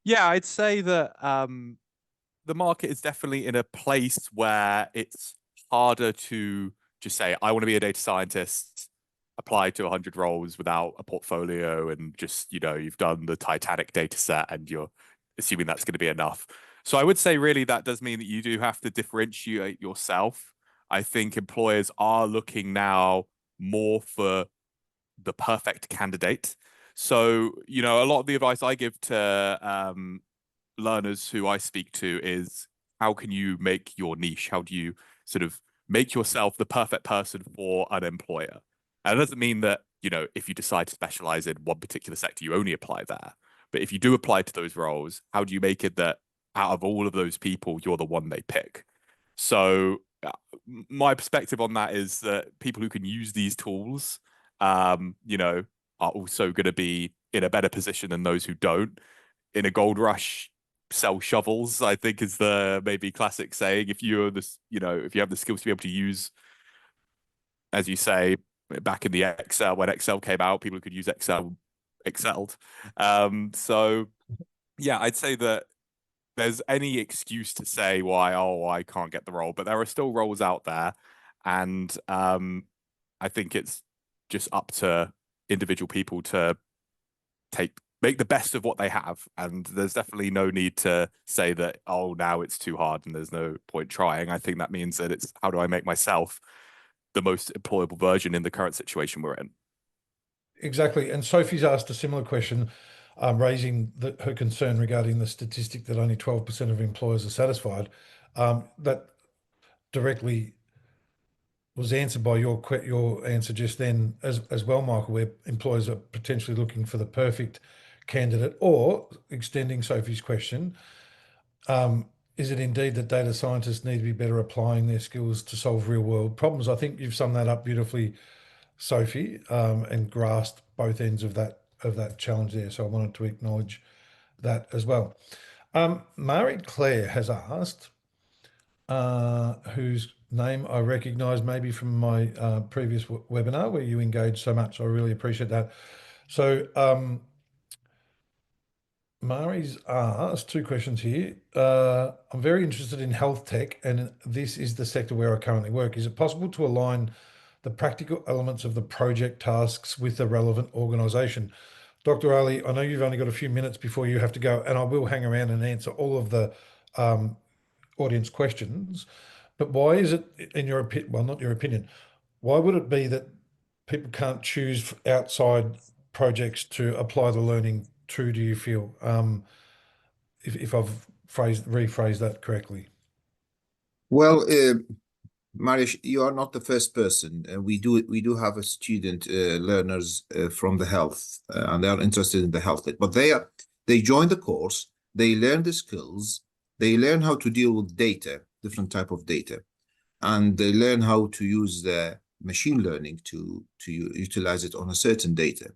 Yeah, I'd say that the market is definitely in a place where it's harder to just say, I want to be a data scientist, apply to 100 roles without a portfolio, and just, you've done the Titanic data set and you're assuming that's going to be enough. So I would say really that does mean that you do have to differentiate yourself. I think employers are looking now more for the perfect candidate. So, a lot of the advice I give to learners who I speak to is, how can you make your niche? How do you sort of make yourself the perfect person for an employer? And it doesn't mean that, if you decide to specialize in one particular sector, you only apply there. But if you do apply to those roles, how do you make it that out of all of those people, you're the one they pick? So my perspective on that is that people who can use these tools, are also going to be in a better position than those who don't. In a gold rush, sell shovels, I think, is the maybe classic saying. If you're this, if you have the skills to be able to use, as you say, back in the Excel, when Excel came out, people who could use Excel excelled. So yeah, I'd say that there's any excuse to say why, I can't get the role, but there are still roles out there. And I think it's just up to individual people to make the best of what they have. And there's definitely no need to say that, now it's too hard and there's no point trying. I think that means that it's, how do I make myself the most employable version in the current situation we're in? Exactly. And Sophie's asked a similar question, raising her concern regarding the statistic that only 12% of employers are satisfied. That directly was answered by your answer just then as well, Michael, where employers are potentially looking for the perfect candidate, or extending Sophie's question, is it indeed that data scientists need to be better applying their skills to solve real world problems? I think you've summed that up beautifully, Sophie, and grasped both ends of that challenge there. So I wanted to acknowledge that as well. Marie Claire has asked, whose name I recognise maybe from my previous webinar where you engaged so much. I really appreciate that. So Mari's asked two questions here. I'm very interested in health tech, and this is the sector where I currently work. Is it possible to align the practical elements of the project tasks with the relevant organisation? Dr. Ali, I know you've only got a few minutes before you have to go, and I will hang around and answer all of the audience questions. But why is it, in your opinion, well, not your opinion, why would it be that people can't choose outside projects to apply the learning to, do you feel, if I've rephrased that correctly? Well, Marish, you are not the first person. We do have a student learners from the health, and they are interested in the health. But they join the course, they learn the skills, they learn how to deal with data, different type of data, and they learn how to use the machine learning to utilize it on a certain data.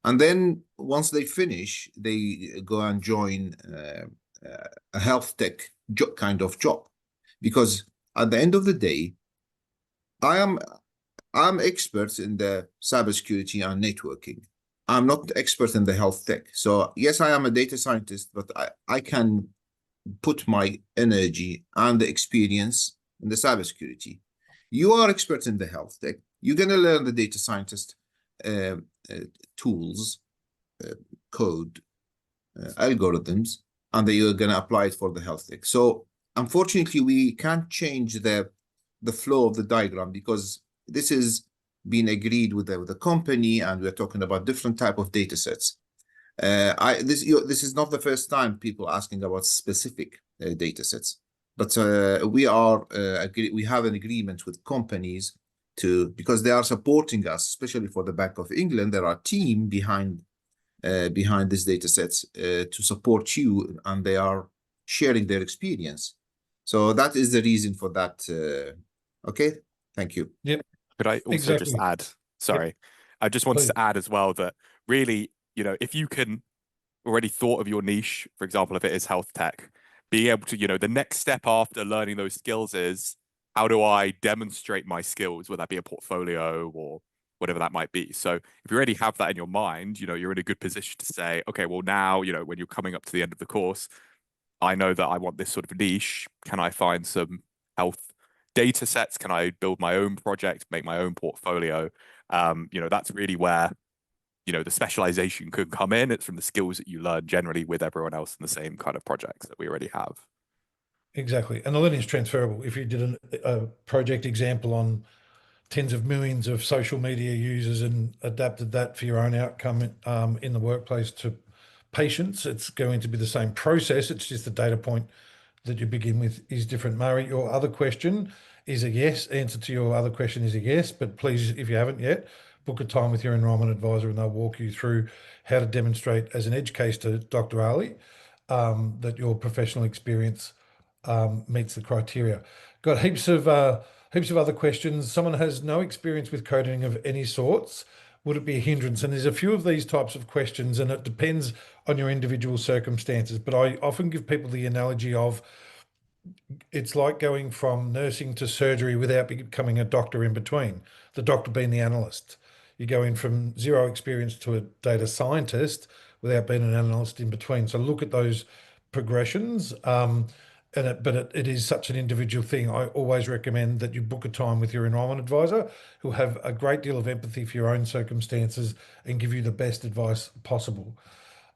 And then once they finish, they go and join a health tech kind of job, because at the end of the day, I'm expert in the cybersecurity and networking. I'm not expert in the health tech. So yes, I am a data scientist, but I can put my energy and the experience in the cybersecurity. You are expert in the health tech. You're going to learn the data scientist tools, code, algorithms, and then you're going to apply it for the health tech. So unfortunately, we can't change the flow of the diagram, because this is being agreed with the company, and we're talking about different type of data sets. This is not the first time people asking about specific data sets, but we have an agreement with companies because they are supporting us, especially for the Bank of England. There are a team behind these data sets to support you, and they are sharing their experience. So that is the reason for that. Okay, thank you. Yep. Could I also just add, sorry, I just wanted to add as well that really, if you can already thought of your niche, for example, if it is health tech, being able to, the next step after learning those skills is, how do I demonstrate my skills? Would that be a portfolio or whatever that might be? So if you already have that in your mind, you're in a good position to say, okay, well now, when you're coming up to the end of the course, I know that I want this sort of niche. Can I find some health data sets? Can I build my own project, make my own portfolio? That's really where, the specialization could come in. It's from the skills that you learn generally with everyone else in the same kind of projects that we already have. Exactly. And the learning is transferable. If you did a project example on tens of millions of social media users and adapted that for your own outcome in the workplace to patients, it's going to be the same process. It's just the data point that you begin with is different. Murray, your other question is a yes. Answer to your other question is a yes, but please, if you haven't yet, book a time with your enrolment advisor and they'll walk you through how to demonstrate as an edge case to Dr. Ali that your professional experience meets the criteria. Got heaps of other questions. Someone has no experience with coding of any sorts. Would it be a hindrance? And there's a few of these types of questions, and it depends on your individual circumstances. But I often give people the analogy of it's like going from nursing to surgery without becoming a doctor in between, the doctor being the analyst. You're going from zero experience to a data scientist without being an analyst in between. So look at those progressions. But it is such an individual thing. I always recommend that you book a time with your enrolment advisor who have a great deal of empathy for your own circumstances and give you the best advice possible.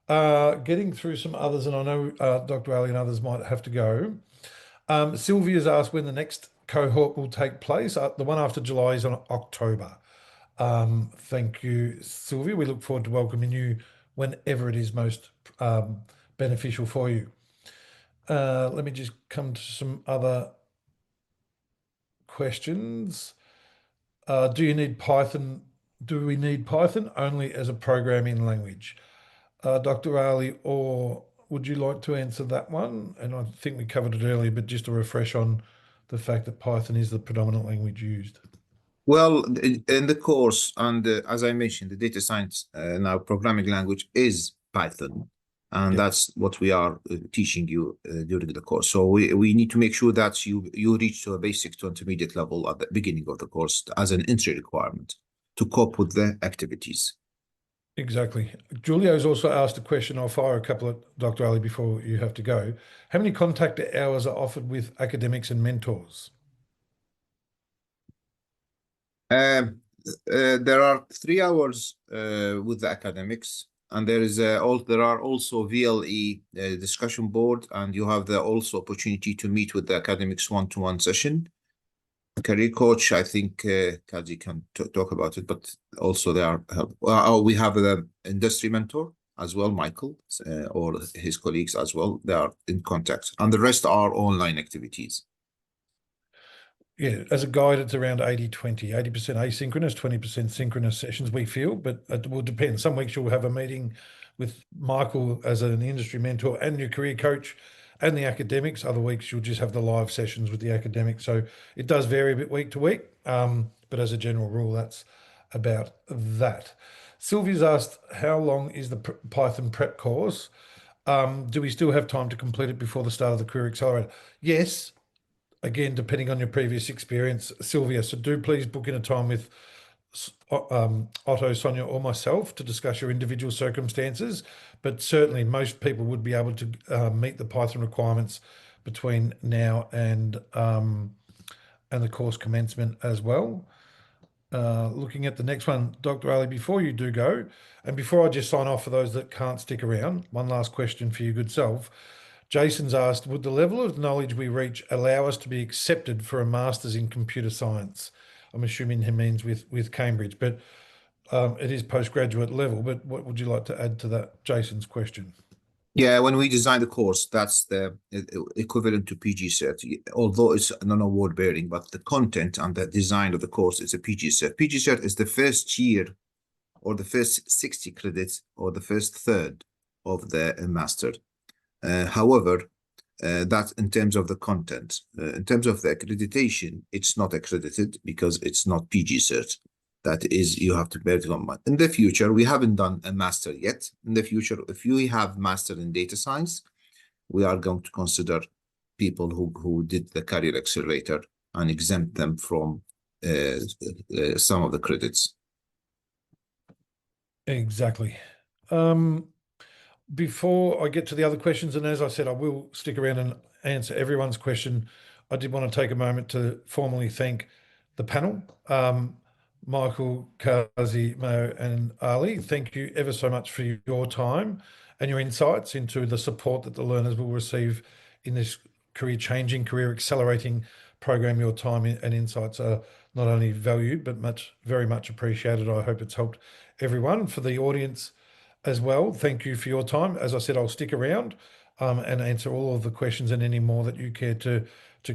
Getting through some others, and I know Dr. Ali and others might have to go. Sylvia's asked when the next cohort will take place. The one after July is on October. Thank you, Sylvia. We look forward to welcoming you whenever it is most beneficial for you. Let me just come to some other questions. Do you need Python? Do we need Python only as a programming language? Dr. Ali, or would you like to answer that one? And I think we covered it earlier, but just to refresh on the fact that Python is the predominant language used. Well, in the course, and as I mentioned, the data science now programming language is Python. And that's what we are teaching you during the course. So we need to make sure that you reach to a basic to intermediate level at the beginning of the course as an entry requirement to cope with the activities. Exactly. Julio's also asked a question. I'll fire a couple at Dr. Ali before you have to go. How many contact hours are offered with academics and mentors? There are 3 hours with the academics, and there are also VLE discussion board, and you have the also opportunity to meet with the academics one-to-one session. Career coach, I think Kazi can talk about it, but also there are we have the industry mentor as well, Michael, or his colleagues as well. They are in contact, and the rest are online activities. Yeah, as a guide, it's around 80-20, 80% asynchronous, 20% synchronous sessions, we feel, but it will depend. Some weeks you'll have a meeting with Michael as an industry mentor and your career coach and the academics. Other weeks you'll just have the live sessions with the academics. So it does vary a bit week to week, but as a general rule, that's about that. Sylvia's asked, how long is the Python prep course? Do we still have time to complete it before the start of the Career Accelerator? Yes. Again, depending on your previous experience, Sylvia. So do please book in a time with Otto, Sonia, or myself to discuss your individual circumstances. But certainly, most people would be able to meet the Python requirements between now and the course commencement as well. Looking at the next one, Dr. Ali, before you do go, and before I just sign off for those that can't stick around, one last question for you, good self. Jason's asked, would the level of knowledge we reach allow us to be accepted for a master's in computer science? I'm assuming he means with Cambridge, but it is postgraduate level. But what would you like to add to that, Jason's question? Yeah, when we design the course, that's the equivalent to PG Cert, although it's non-award bearing, but the content and the design of the course is a PG Cert. PG Cert is the first year or the first 60 credits or the first third of the master. However, that in terms of the content, in terms of the accreditation, it's not accredited because it's not PG Cert. That is, you have to bear it in mind. In the future, we haven't done a master yet. In the future, if you have master in data science, we are going to consider people who did the Career Accelerator and exempt them from some of the credits. Exactly. Before I get to the other questions, and as I said, I will stick around and answer everyone's question, I did want to take a moment to formally thank the panel. Michael, Kazi, Mo, and Ali, thank you ever so much for your time and your insights into the support that the learners will receive in this career-changing, career-accelerating program. Your time and insights are not only valued, but very much appreciated. I hope it's helped everyone. For the audience as well, thank you for your time. As I said, I'll stick around and answer all of the questions and any more that you care to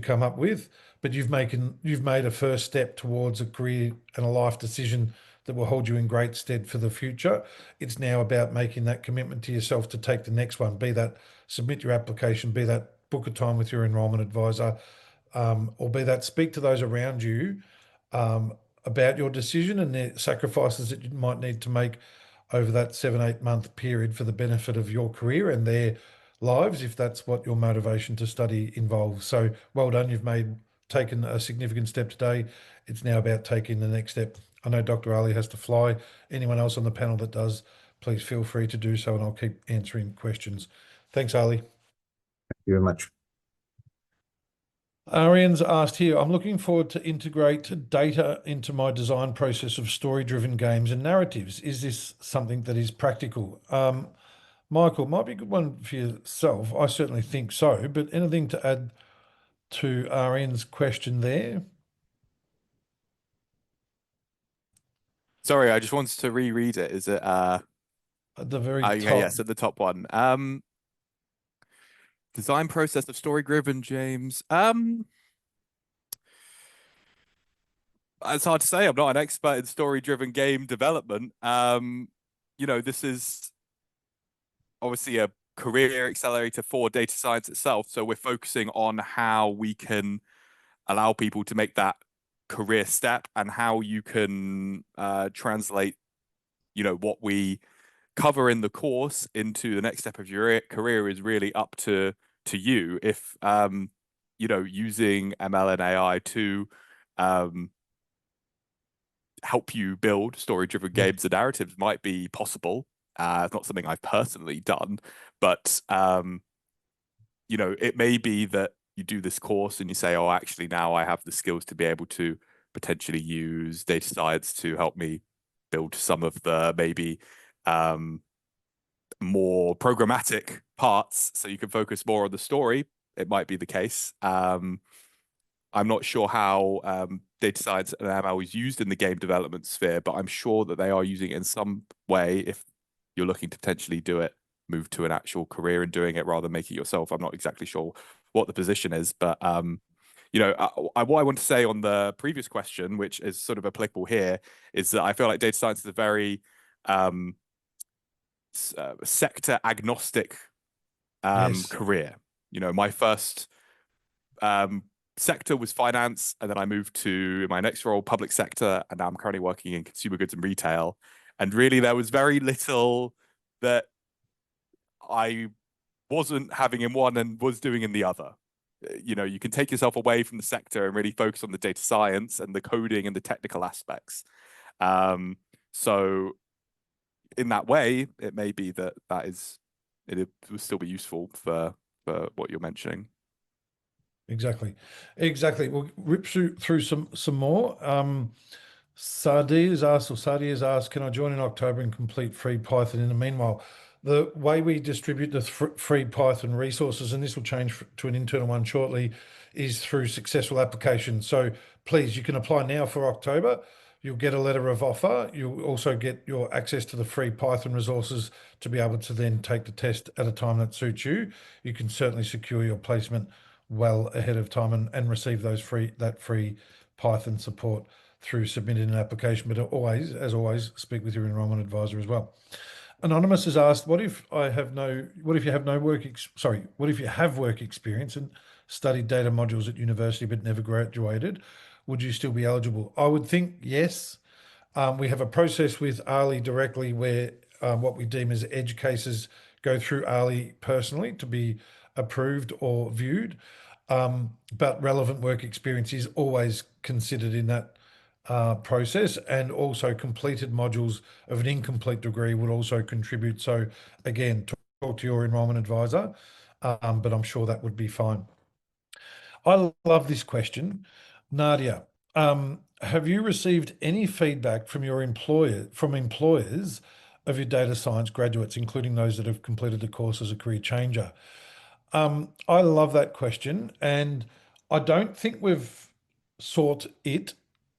come up with. But you've made a first step towards a career and a life decision that will hold you in great stead for the future. It's now about making that commitment to yourself to take the next one, be that submit your application, be that book a time with your enrolment advisor, or be that speak to those around you about your decision and the sacrifices that you might need to make over that 7-8 month period for the benefit of your career and their lives, if that's what your motivation to study involves. So well done. You've taken a significant step today. It's now about taking the next step. I know Dr. Ali has to fly. Anyone else on the panel that does, please feel free to do so, and I'll keep answering questions. Thanks, Ali. Thank you very much. Arian's asked here, I'm looking forward to integrate data into my design process of story-driven games and narratives. Is this something that is practical? Michael, might be a good one for yourself. I certainly think so, but anything to add to Arian's question there? Sorry, I just wanted to reread it. Is it At the very top. yes, at the top one. Design process of story-driven, James. It's hard to say. I'm not an expert in story-driven game development. This is obviously a career accelerator for data science itself. So we're focusing on how we can allow people to make that career step and how you can translate, what we covering the course into the next step of your career is really up to you. If you know, using ML and AI to help you build story-driven games and narratives might be possible. It's not something I've personally done, but you know, it may be that you do this course and you say, oh, actually now I have the skills to be able to potentially use data science to help me build some of the maybe more programmatic parts so you can focus more on the story. It might be the case. I'm not sure how data science and ML is used in the game development sphere, but I'm sure that they are using it in some way if you're looking to potentially do it, move to an actual career in doing it rather than make it yourself. I'm not exactly sure what the position is, but you know, what I want to say on the previous question, which is sort of applicable here, is that I feel like data science is a very sector agnostic career. You know, my first sector was finance, and then I moved to my next role, public sector, and now I'm currently working in consumer goods and retail. And really, there was very little that I wasn't having in one and was doing in the other. You know, you can take yourself away from the sector and really focus on the data science and the coding and the technical aspects. So in that way, it may be that it will still be useful for what you're mentioning. Exactly. We'll rip through some more. Sadi has asked, can I join in October and complete free Python? In the meanwhile, the way we distribute the free Python resources, and this will change to an internal one shortly, is through successful application. So please, you can apply now for October. You'll get a letter of offer. You'll also get your access to the free Python resources to be able to then take the test at a time that suits you. You can certainly secure your placement well ahead of time and receive that free Python support through submitting an application. But always, as always, speak with your enrollment advisor as well. Anonymous has asked, what if you have work experience and studied data modules at university but never graduated? Would you still be eligible? I would think yes. We have a process with Ali directly where what we deem as edge cases go through Ali personally to be approved or viewed. But relevant work experience is always considered in that process, and also completed modules of an incomplete degree would also contribute. So again, talk to your enrollment advisor, but I'm sure that would be fine. I love this question. Nadia, have you received any feedback from employers of your data science graduates, including those that have completed the course as a career changer? I love that question, and I don't think we've sought it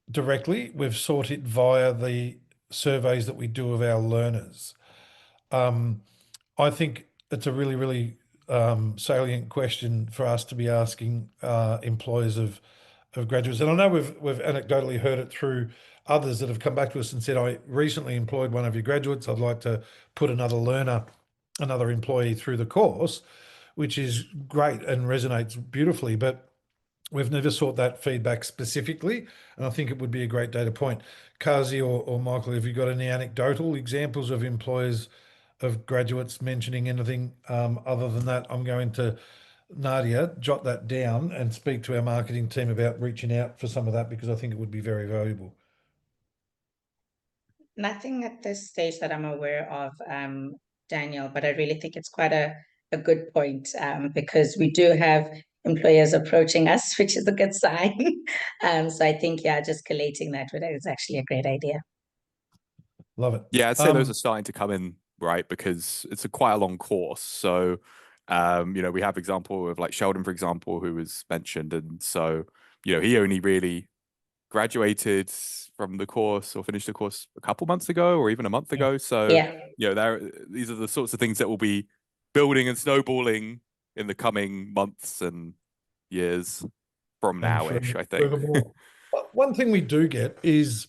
directly. We've sought it via the surveys that we do of our learners. I think it's a really, really salient question for us to be asking employers of graduates. And I know we've anecdotally heard it through others that have come back to us and said, I recently employed one of your graduates. I'd like to put another employee through the course, which is great and resonates beautifully. But we've never sought that feedback specifically, and I think it would be a great data point. Kazi or Michael, have you got any anecdotal examples of employers of graduates mentioning anything other than that? I'm going to, Nadia, jot that down and speak to our marketing team about reaching out for some of that, because I think it would be very valuable. Nothing at this stage that I'm aware of, Daniel, but I really think it's quite a good point, because we do have employers approaching us, which is a good sign. So I think, yeah, just collating that is actually a great idea. Love it. Yeah, I'd say those are starting to come in, right? Because it's quite a long course. So, you know, we have example of like Sheldon, for example, who was mentioned. And so, you know, he only really graduated from the course or finished the course a couple months ago or even a month ago. So, you know, these are the sorts of things that will be building and snowballing in the coming months and years from now-ish, I think. One thing we do get is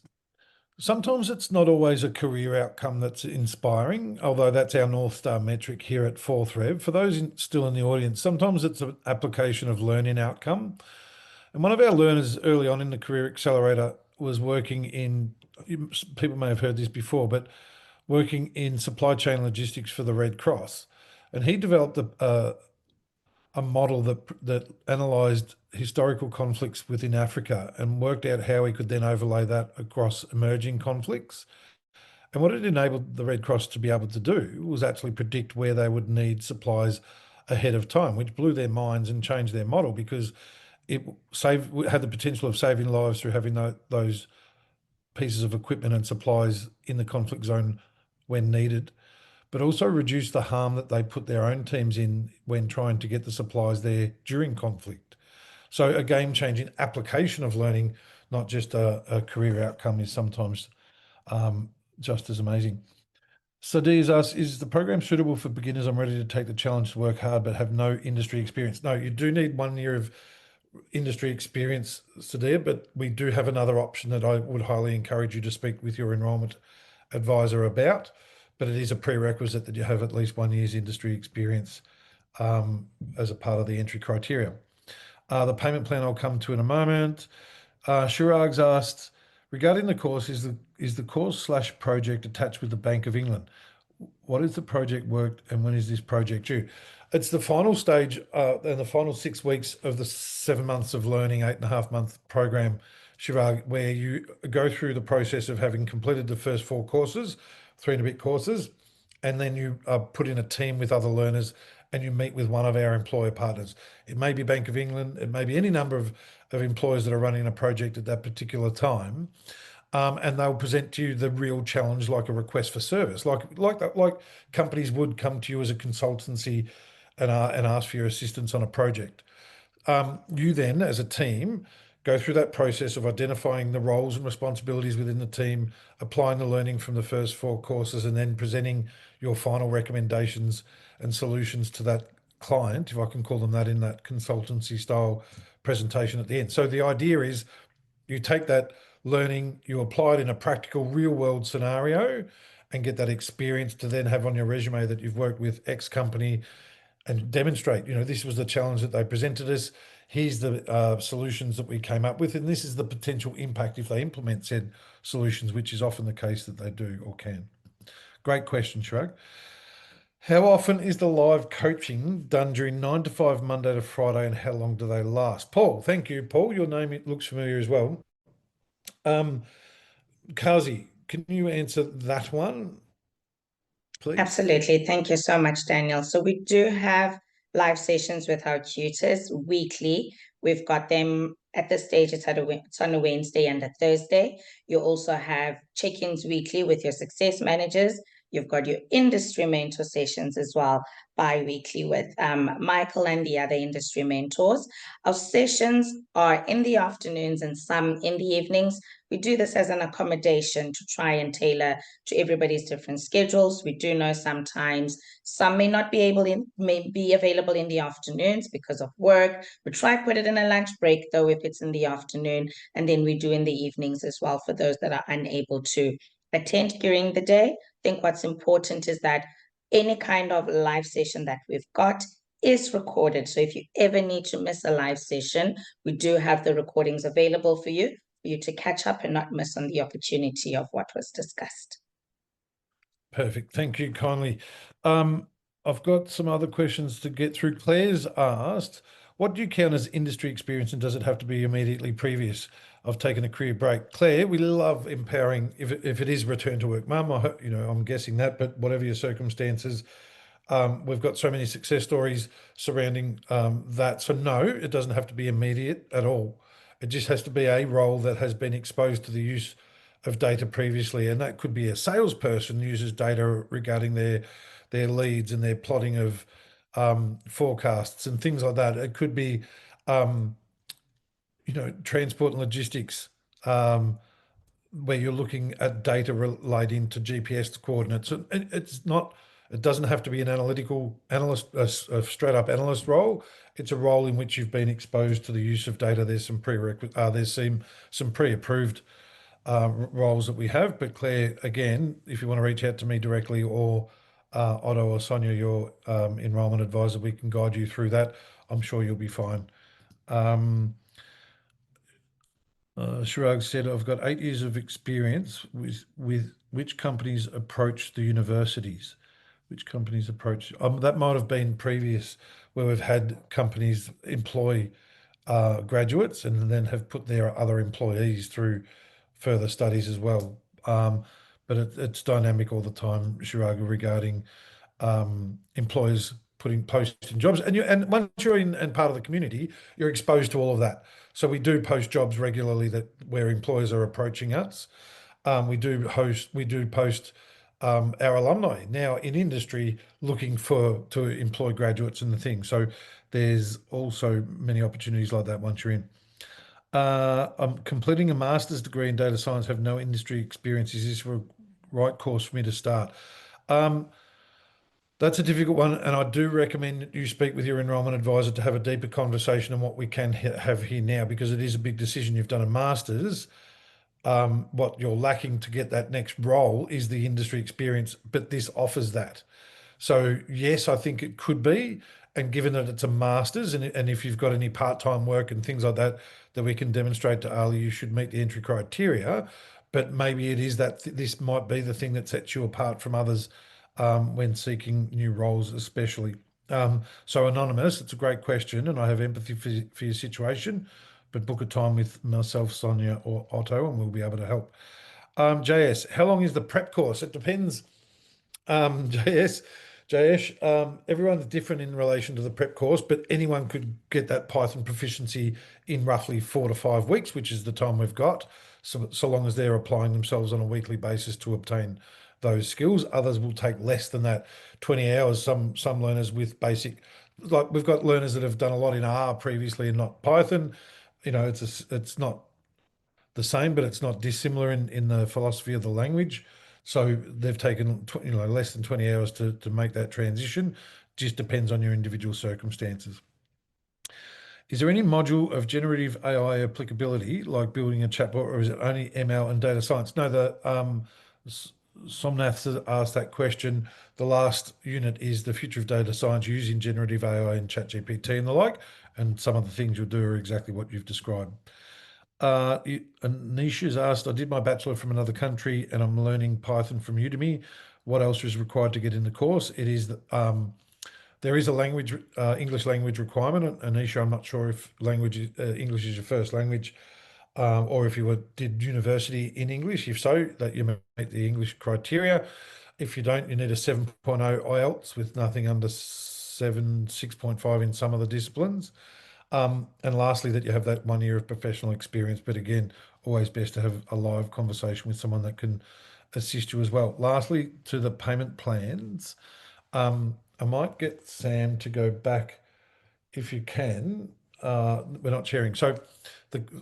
sometimes it's not always a career outcome that's inspiring, although that's our North Star metric here at Fourth Rev. For those still in the audience, sometimes it's an application of learning outcome. And one of our learners early on in the Career Accelerator was working in, people may have heard this before, but working in supply chain logistics for the Red Cross, and he developed a model that analysed historical conflicts within Africa and worked out how he could then overlay that across emerging conflicts. And what it enabled the Red Cross to be able to do was actually predict where they would need supplies ahead of time, which blew their minds and changed their model, because it had the potential of saving lives through having those pieces of equipment and supplies in the conflict zone when needed, but also reduce the harm that they put their own teams in when trying to get the supplies there during conflict. So a game-changing application of learning, not just a career outcome, is sometimes just as amazing. Sadi has asked, is the program suitable for beginners? I'm ready to take the challenge to work hard but have no industry experience. No, you do need 1 year of industry experience, Sadir, but we do have another option that I would highly encourage you to speak with your enrolment advisor about, but it is a prerequisite that you have at least 1 year's industry experience as a part of the entry criteria. The payment plan I'll come to in a moment. Shirag's asked, regarding the course, is the course/project attached with the Bank of England? What is the project work and when is this project due? It's the final stage and the final 6 weeks of the 7 months of learning, 8.5-month program, Shirag, where you go through the process of having completed the first 4 courses, 3 and a bit courses, and then you put in a team with other learners and you meet with one of our employer partners. It may be Bank of England, it may be any number of employers that are running a project at that particular time. And they'll present to you the real challenge, like a request for service, like companies would come to you as a consultancy and ask for your assistance on a project. You then, as a team, go through that process of identifying the roles and responsibilities within the team, applying the learning from the first 4 courses, and then presenting your final recommendations and solutions to that client, if I can call them that, in that consultancy style presentation at the end. So the idea is you take that learning, you apply it in a practical real world scenario and get that experience to then have on your resume that you've worked with X company and demonstrate, this was the challenge that they presented us. Here's the solutions that we came up with, and this is the potential impact if they implement said solutions, which is often the case that they do or can. Great question, Shrug. How often is the live coaching done during 9 to 5, Monday to Friday, and how long do they last? Paul, thank you, Paul. Your name looks familiar as well. Kazi, can you answer that one, please? Absolutely. Thank you so much, Daniel. So we do have live sessions with our tutors weekly. We've got them at this stage, it's on a Wednesday and a Thursday. You also have check-ins weekly with your success managers. You've got your industry mentor sessions as well, bi-weekly with Michael and the other industry mentors. Our sessions are in the afternoons and some in the evenings. We do this as an accommodation to try and tailor to everybody's different schedules. We do know sometimes some may not be available in the afternoons because of work. We try to put it in a lunch break though if it's in the afternoon, and then we do in the evenings as well for those that are unable to attend during the day. I think what's important is that any kind of live session that we've got is recorded. So if you ever need to miss a live session, we do have the recordings available for you to catch up and not miss on the opportunity of what was discussed. Perfect. Thank you kindly. I've got some other questions to get through. Claire's asked, what do you count as industry experience and does it have to be immediately previous? I've taken a career break. Claire, we love empowering if it is return to work. Mum, I'm guessing that, but whatever your circumstances, we've got so many success stories surrounding that. So no, it doesn't have to be immediate at all. It just has to be a role that has been exposed to the use of data previously, and that could be a salesperson uses data regarding their leads and their plotting of forecasts and things like that. It could be transport and logistics, where you're looking at data relating to GPS coordinates. It doesn't have to be an analytical analyst, a straight up analyst role. It's a role in which you've been exposed to the use of data. There's some some pre-approved roles that we have. But Claire, again, if you want to reach out to me directly or Otto or Sonia, your enrolment advisor, we can guide you through that. I'm sure you'll be fine. Shirag said, I've got 8 years of experience with which companies approach the universities. Which companies approach? That might have been previous, where we've had companies employ graduates and then have put their other employees through further studies as well. But it's dynamic all the time, Shiraga, regarding employers posting jobs, and once you're in and part of the community, you're exposed to all of that. So we do post jobs regularly where employers are approaching us. We do post our alumni now in industry looking to employ graduates and the thing. So there's also many opportunities like that once you're in. I'm completing a master's degree in data science, have no industry experience. Is this the right course for me to start? That's a difficult one, and I do recommend that you speak with your enrolment advisor to have a deeper conversation on what we can have here now, because it is a big decision. You've done a master's. What you're lacking to get that next role is the industry experience, but this offers that. So yes, I think it could be, and given that it's a master's, and if you've got any part-time work and things like that that we can demonstrate to Ali, you should meet the entry criteria. But maybe it is that this might be the thing that sets you apart from others when seeking new roles, especially. So Anonymous, it's a great question, and I have empathy for your situation, but book a time with myself, Sonia, or Otto, and we'll be able to help. JS, how long is the prep course? It depends. JS, everyone's different in relation to the prep course, but anyone could get that Python proficiency in roughly 4 to 5 weeks, which is the time we've got, so long as they're applying themselves on a weekly basis to obtain those skills. Others will take less than that, 20 hours. Some learners with basic, like we've got learners that have done a lot in R previously and not Python. It's not the same, but it's not dissimilar in the philosophy of the language. So they've taken less than 20 hours to make that transition. Just depends on your individual circumstances. Is there any module of generative AI applicability, like building a chatbot, or is it only ML and data science? No, Somnath has asked that question. The last unit is the future of data science using generative AI and ChatGPT and the like, and some of the things you'll do are exactly what you've described. Anisha has asked, I did my bachelor from another country and I'm learning Python from Udemy. What else is required to get in the course? It is there is a language, English language requirement. Anisha, I'm not sure if English is your first language, or if you did university in English. If so, that you meet the English criteria. If you don't, you need a 7.0 IELTS with nothing under 6.5 in some of the disciplines. And lastly, that you have that 1 year of professional experience. But again, always best to have a live conversation with someone that can assist you as well. Lastly, to the payment plans, I might get Sam to go back if you can. We're not sharing. So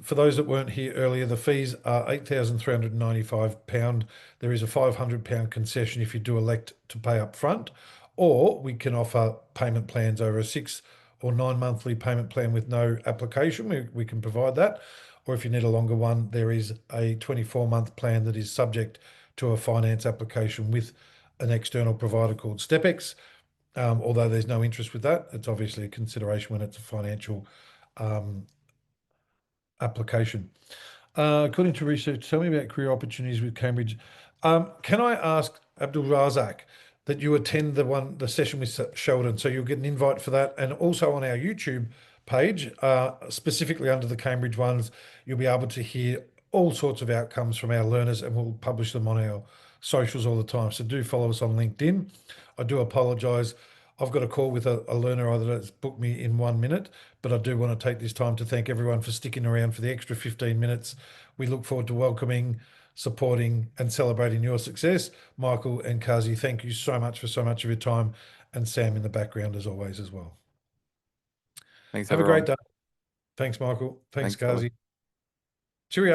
for those that weren't here earlier, the fees are £8,395. There is a £500 concession if you do elect to pay up front, or we can offer payment plans over a 6 or 9 monthly payment plan with no application. We can provide that. Or if you need a longer one, there is a 24-month plan that is subject to a finance application with an external provider called StepX. Although there's no interest with that, it's obviously a consideration when it's a financial application. According to research, tell me about career opportunities with Cambridge. Can I ask Abdul Razak that you attend the session with Sheldon? So you'll get an invite for that, and also on our YouTube page, specifically under the Cambridge ones, you'll be able to hear all sorts of outcomes from our learners, and we'll publish them on our socials all the time. So do follow us on LinkedIn. I do apologise. I've got a call with a learner that's booked me in 1 minute, but I do want to take this time to thank everyone for sticking around for the extra 15 minutes. We look forward to welcoming, supporting and celebrating your success. Michael and Kazi, thank you so much for so much of your time, and Sam in the background as always as well. Thanks, Have everyone. a great day. Thanks, Michael. Thanks, Thanks, Kazi. Cheerio.